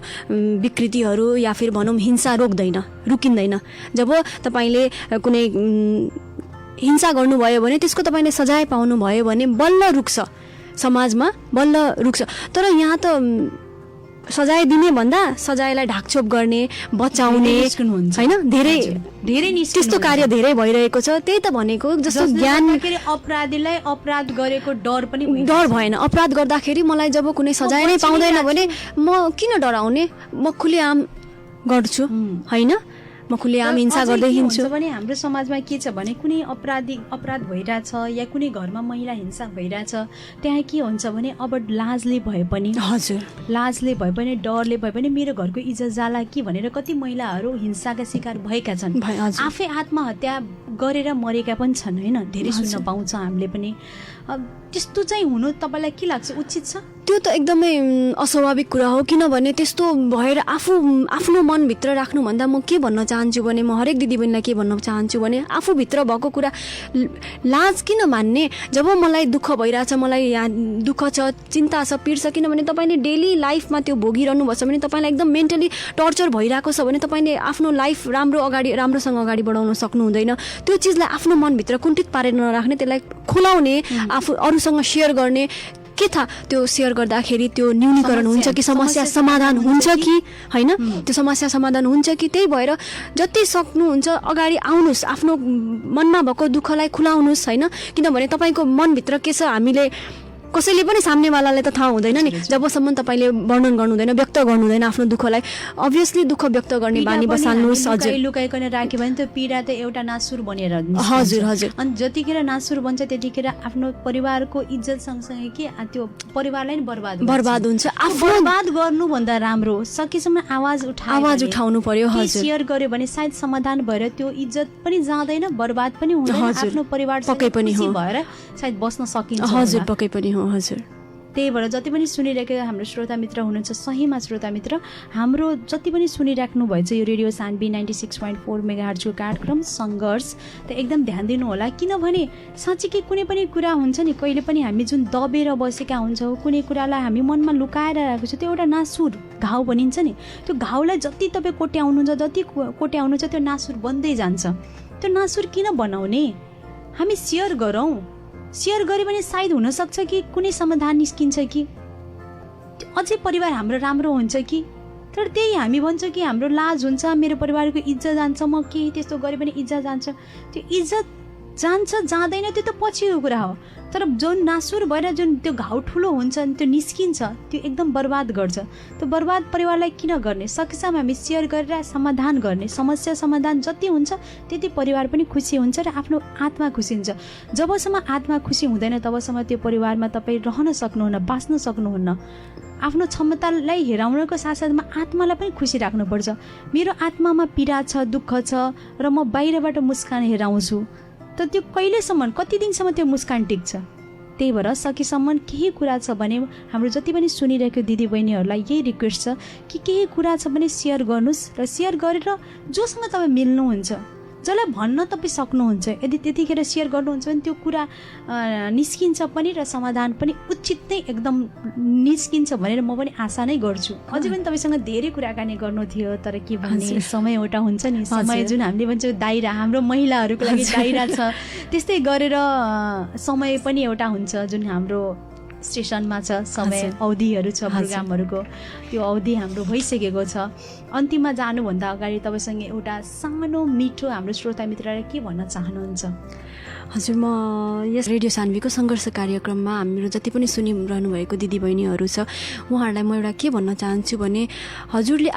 विकृतिहरू या फिर भनौँ हिंसा रुकिँदैन। जब तपाईँले कुनै हिंसा गर्नुभयो भने त्यसको तपाईँले सजाय पाउनुभयो भने बल्ल रुक्छ, समाजमा बल्ल रुक्छ। तर यहाँ त सजाय दिने भन्दा सजायलाई ढाकछोप गर्ने, बचाउने होइन, धेरै त्यस्तो कार्य धेरै भइरहेको छ। त्यही त भनेको जस्तो ज्ञान अपराधीलाई अपराध गरेको डर भएन। अपराध गर्दाखेरि मलाई जब कुनै सजाय नै पाउँदैन भने म किन डराउने, म खुलेआम गर्छु होइन, म खुलेआम हिंसा गर्दै हिँड्छु। भने हाम्रो समाजमा के छ भने कुनै अपराध भइरहेछ या कुनै घरमा महिला हिंसा भइरहेछ, त्यहाँ के हुन्छ भने अब लाजले भए पनि डरले भए पनि मेरो घरको इज्जत जाला कि भनेर कति महिलाहरू हिंसाका शिकार भएका छन्, आफै आत्महत्या गरेर मरेका पनि छन् होइन, धेरै सुन्न पाउँछ हामीले पनि। त्यस्तो चाहिँ हुनु तपाईँलाई के लाग्छ, उचित छ? त्यो त एकदमै अस्वाभाविक कुरा हो। किनभने त्यस्तो भएर आफ्नो मनभित्र राख्नुभन्दा म के भन्न चाहन्छु भने, म हरेक दिदीबहिनीलाई के भन्न चाहन्छु भने आफूभित्र भएको कुरा लाज किन मान्ने। जब मलाई दुःख भइरहेछ, मलाई यहाँ दुःख छ, चिन्ता छ, पीड छ, किनभने तपाईँले डेली लाइफमा त्यो भोगिरहनु भएको छ भने तपाईँलाई एकदम मेन्टली टर्चर भइरहेको छ भने तपाईँले आफ्नो लाइफ राम्रोसँग अगाडि बढाउन सक्नु हुँदैन। त्यो चिजलाई आफ्नो मनभित्र कुण्ठित पारेर नराख्ने, त्यसलाई खुलाउने, आफू अरूसँग सेयर गर्ने। के थाहा त्यो सेयर गर्दाखेरि त्यो न्यूनीकरण हुन्छ कि समस्या समाधान हुन्छ कि होइन, त्यो समस्या समाधान हुन्छ कि। त्यही भएर जति सक्नुहुन्छ अगाडि आउनुहोस्, आफ्नो मनमा भएको दुःखलाई खुलाउनुहोस् होइन। किनभने तपाईँको मनभित्र के छ हामीले कसैले पनि सामनेवालालाई त थाहा हुँदैन नि, जबसम्म तपाईँले वर्णन गर्नु हुँदैन, व्यक्त गर्नु हुँदैन आफ्नो दुःखलाई। अभियसली दुःख व्यक्त गर्ने बानी बसाल्नुहोस्। हजुर, लुकाइकन राख्यो भने त्यो पीडा त एउटा नासुर बनेर हजुर अनि जतिखेर नासुर बन्छ त्यतिखेर आफ्नो परिवारको इज्जत सँगसँगै के त्यो परिवारलाई नि बर्बाद हुन्छ। बर्बाद गर्नुभन्दा राम्रो सकेसम्म आवाज उठाउनु पर्यो। हजुर, सेयर गर्यो भने सायद समाधान भएर त्यो इज्जत पनि जाँदैन, बर्बाद पनि हुँदैन, आफ्नो परिवार पक्कै पनि भएर सायद बस्न सकिन्छ। हजुर, पक्कै पनि हो। हजुर, त्यही भएर जति पनि सुनिरहेको हाम्रो श्रोता मित्र हुनुहुन्छ, सहीमा श्रोता मित्र हाम्रो जति पनि सुनिराख्नु भएछ यो रेडियो सान्वी 96.4 मेगाहर्जको कार्यक्रम सङ्घर्ष, त एकदम ध्यान दिनु होला। किनभने साँच्चीकै कुनै पनि कुरा हुन्छ नि, कहिले पनि हामी जुन दबेर बसेका हुन्छौँ, कुनै कुरालाई हामी मनमा लुकाएर राखेको छ, त्यो एउटा नासुर घाउ भनिन्छ नि। त्यो घाउलाई जति तपाईँ कोट्याउनुहुन्छ त्यो नासुर बन्दै जान्छ। त्यो नासुर किन बनाउने, हामी सेयर गरौँ। सेयर गऱ्यो भने सायद हुनसक्छ कि कुनै समाधान निस्किन्छ कि अझै परिवार हाम्रो राम्रो हुन्छ कि। तर त्यही हामी भन्छौँ कि हाम्रो लाज हुन्छ, मेरो परिवारको इज्जत जान्छ, म केही त्यस्तो गरेँ भने इज्जत जान्छ। त्यो इज्जत जान्छ जाँदैन त्यो त पछिको कुरा हो, तर जुन नासुर भएर जुन त्यो घाउ ठुलो हुन्छ त्यो निस्किन्छ, त्यो एकदम बर्बाद गर्छ। त्यो बर्बाद परिवारलाई किन गर्ने, सकेसम्म हामी सेयर गरेर समाधान गर्ने, समस्या समाधान जति हुन्छ त्यति परिवार पनि खुसी हुन्छ र आफ्नो आत्मा खुसी हुन्छ। जबसम्म आत्मा खुसी हुँदैन तबसम्म त्यो परिवारमा तपाईँ रहन सक्नुहुन्न, बाँच्न सक्नुहुन्न। आफ्नो क्षमतालाई हेराउनको साथसाथमा आत्मालाई पनि खुसी राख्नुपर्छ। मेरो आत्मामा पीडा छ, दुःख छ र म बाहिरबाट मुस्कान हेराउँछु, त त्यो कहिलेसम्म, कति दिनसम्म त्यो मुस्कान टिक्छ। त्यही भएर सकेसम्म केही कुरा छ भने हाम्रो जति पनि सुनिरहेको दिदीबहिनीहरूलाई यही रिक्वेस्ट छ कि केही कुरा छ भने सेयर गर्नुहोस् र सेयर गरेर जोसँग तपाईँ मिल्नुहुन्छ, जसलाई भन्न तपाईँ सक्नुहुन्छ, यदि त्यतिखेर सेयर गर्नुहुन्छ भने त्यो कुरा निस्किन्छ पनि र समाधान पनि उचित नै एकदम निस्किन्छ भनेर म पनि आशा नै गर्छु। अझै पनि तपाईँसँग धेरै कुराकानी गर्नु थियो, तर के भन्ने समय एउटा हुन्छ नि, समय जुन हामीले भन्छौँ दायरा, हाम्रो महिलाहरूको लागि दायरा छ, त्यस्तै गरेर समय पनि एउटा हुन्छ जुन हाम्रो स्टेसनमा छ, समय अवधिहरू छ प्रोग्रामहरूको, त्यो अवधि हाम्रो भइसकेको छ। अन्तिममा जानुभन्दा अगाडि तपाईँसँग एउटा सानो मिठो हाम्रो श्रोता मित्रलाई के भन्न चाहनुहुन्छ? हजुर, म यस रेडियो सान्वीको सङ्घर्ष कार्यक्रममा हाम्रो जति पनि सुनिरहनु भएको दिदीबहिनीहरू छ उहाँहरूलाई म एउटा के भन्न चाहन्छु भने हजुरले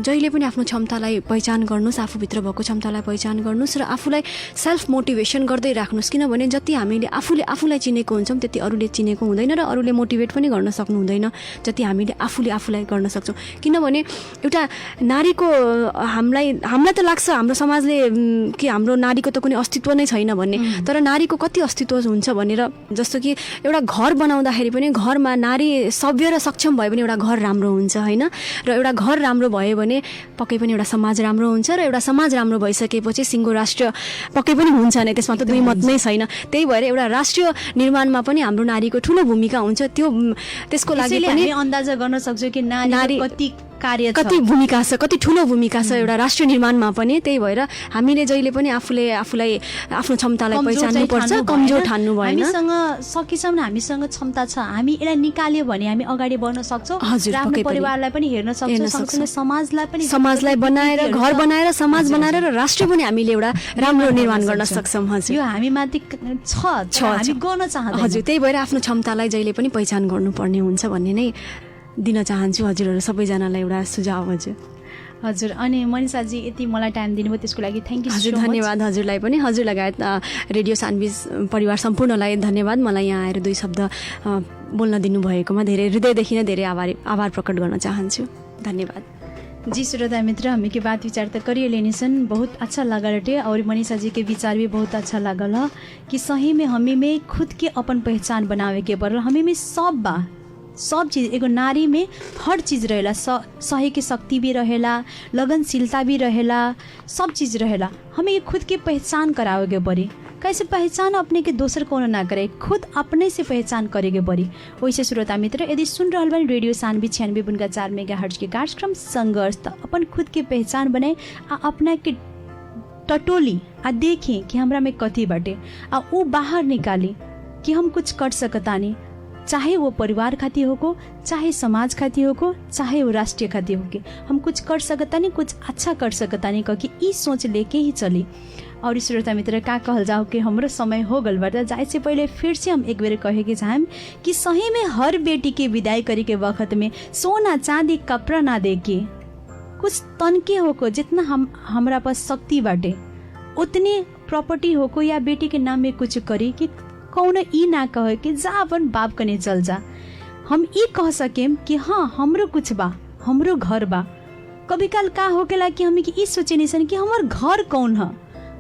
जहिले पनि आफ्नो क्षमतालाई पहिचान गर्नुहोस्, आफूभित्र भएको क्षमतालाई पहिचान गर्नुहोस् र आफूलाई सेल्फ मोटिभेसन गर्दै राख्नुहोस्। किनभने जति हामीले आफूलाई चिनेको हुन्छौँ त्यति अरूले चिनेको हुँदैन। हुँदैन र अरूले मोटिभेट पनि गर्न सक्नु हुँदैन जति हामीले आफूले आफूलाई गर्न सक्छौँ। किनभने एउटा नारीको हामीलाई त लाग्छ हाम्रो समाजले कि हाम्रो नारीको त कुनै अस्तित्व नै छैन भन्ने, तर नारीको कति अस्तित्व हुन्छ भनेर। जस्तो कि एउटा घर बनाउँदाखेरि पनि घरमा नारी सभ्य र सक्षम भयो भने एउटा घर राम्रो हुन्छ होइन, र एउटा घर राम्रो भयो भने पक्कै पनि एउटा समाज राम्रो हुन्छ, र एउटा समाज राम्रो भइसकेपछि सिङ्गो राष्ट्र पक्कै पनि हुन्छ नै, त्यसमा त दुई मत नै छैन। त्यही भएर एउटा राष्ट्रिय निर्माणमा पनि हाम्रो नारीको ठुलो भूमिका हुन्छ। त्यसको लागि पनि अन्दाजा गर्न सक्छौँ कि नारी कति भूमिका छ, कति ठुलो भूमिका छ एउटा राष्ट्र निर्माणमा पनि। त्यही भएर हामीले जहिले पनि आफूलाई आफ्नो क्षमतालाई पहिचान्नुपर्छ, कमजोर ठान्नु भएन। हामीसँग सकेसम्म हामीसँग क्षमता छ, हामी यसलाई निकाल्यो भने हामी अगाडि बढ्न सक्छौँ, आफ्नो परिवारलाई पनि हेर्न सक्छौँ, सँगसँगै समाजलाई बनाएर घर बनाएर समाज बनाएर र राष्ट्र पनि हामीले एउटा राम्रो निर्माण गर्न सक्छौँ। हजुर, यो हामी माथि छ हामी गर्न चाहन्छौँ। हजुर, त्यही भएर आफ्नो क्षमतालाई जहिले पनि पहिचान गर्नुपर्ने हुन्छ भन्ने नै दिन चाहन्छु हजुरहरू सबैजनालाई एउटा सुझाव। हजुर अनि मनिषाजी यति मलाई टाइम दिनुभयो त्यसको लागि थ्याङ्क यू। हजुर धन्यवाद हजुरलाई पनि, हजुर लगायत रेडियो सान्वी परिवार सम्पूर्णलाई धन्यवाद। मलाई यहाँ आएर 2 शब्द बोल्न दिनुभएकोमा धेरै हृदयदेखि नै धेरै आभार प्रकट गर्न चाहन्छु। धन्यवाद जी। श्रोता मित्र, हमें के बात विचार तो करिए लेने सन, बहुत अच्छा लगा रटे और मनीषा जी के विचार भी बहुत अच्छा लगल है कि सही में हमें में खुद के अपन पहचान बनावे के पड़ल। हमें में सब चीज़ एगो नारी में हर चीज़ रहेला, सहे के शक्ति भी रहेला, लगनशीलता भी रहेला, सब चीज़ रहेला। हमें ये खुद के पहचान करावे के पड़ी। कैसे पहचान अपने के दोसर कोनो ना करे, खुद अपने से पहचान करेके पड़ी। वैसे श्रोता मित्र, यदि सुन रहल बानी रेडियो सान्वी 96.4 मेगाहर्ट्ज के कार्यक्रम संघर्ष, तो अपन खुद के पहचान बनाए आ अपना के टटोली आ देखें कि हमरा में कथी बाटे आ वो बाहर निकाली कि हम कुछ कर सकतानी, चाहे वो परिवार खातिर होको, चाहे समाज खातिर होको, चाहे वो राष्ट्रीय खातिर होके, हम कुछ कर सकतानी, कुछ अच्छा कर सकतानी कह के ई सोच लेके ही चली। और श्रोता मित्र का कहल जाओ कि हमरो समय हो गल बाटे, जाए से पहले फिर से हम एक बेर कहे के चाहम कि सही में हर बेटी के विदाई करे के वक्त में सोना चांदी कपड़ा ना दे के कुछ तनके होको, जितना हमरा पास शक्ति बाटे उतनी प्रॉपर्टी होको या बेटी के नाम में कुछ करी कि कौन ई ना कहे कि जा अपन बाप कने चल जा। हम ई कह सकेम कि हाँ हमरो कुछ बा, हमरो घर बा। कभी काल का होकेला कि हमें कि ई सोचे नहीं कि हमार घर कौन है,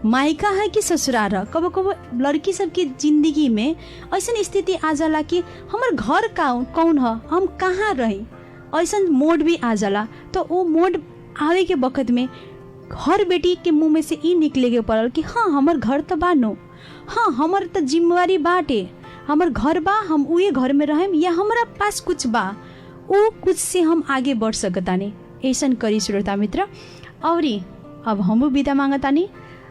मायका है कि ससुराल है। कबो कबो लड़की सब की जिंदगी में ऐसा स्थिति आ जाला कि हमार घर कौन है, हम कहाँ रही, ऐसा मोड भी आ जाला। तो वो मोड आवे के वक्त में हर बेटी के मुंह में से ई निकले के पड़ल कि हाँ हमार घर तो बानो, हाँ हमार तो जिम्मेवारी बाटे, हमार घर बा, हम उहे घर में रहेम, या हमारा पास कुछ बा वो कुछ से हम आगे बढ़ सकतानी। ऐसा करी श्रोता मित्र। और अब हम विदा मांगतानी,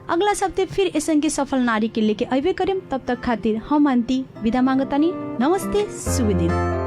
अगला सप्ताह फिर ऐसा के सफल नारी के लेके अबे करें। तब तक खातिर हम अंती विदा मांगतानी। नमस्ते, शुभ दिन।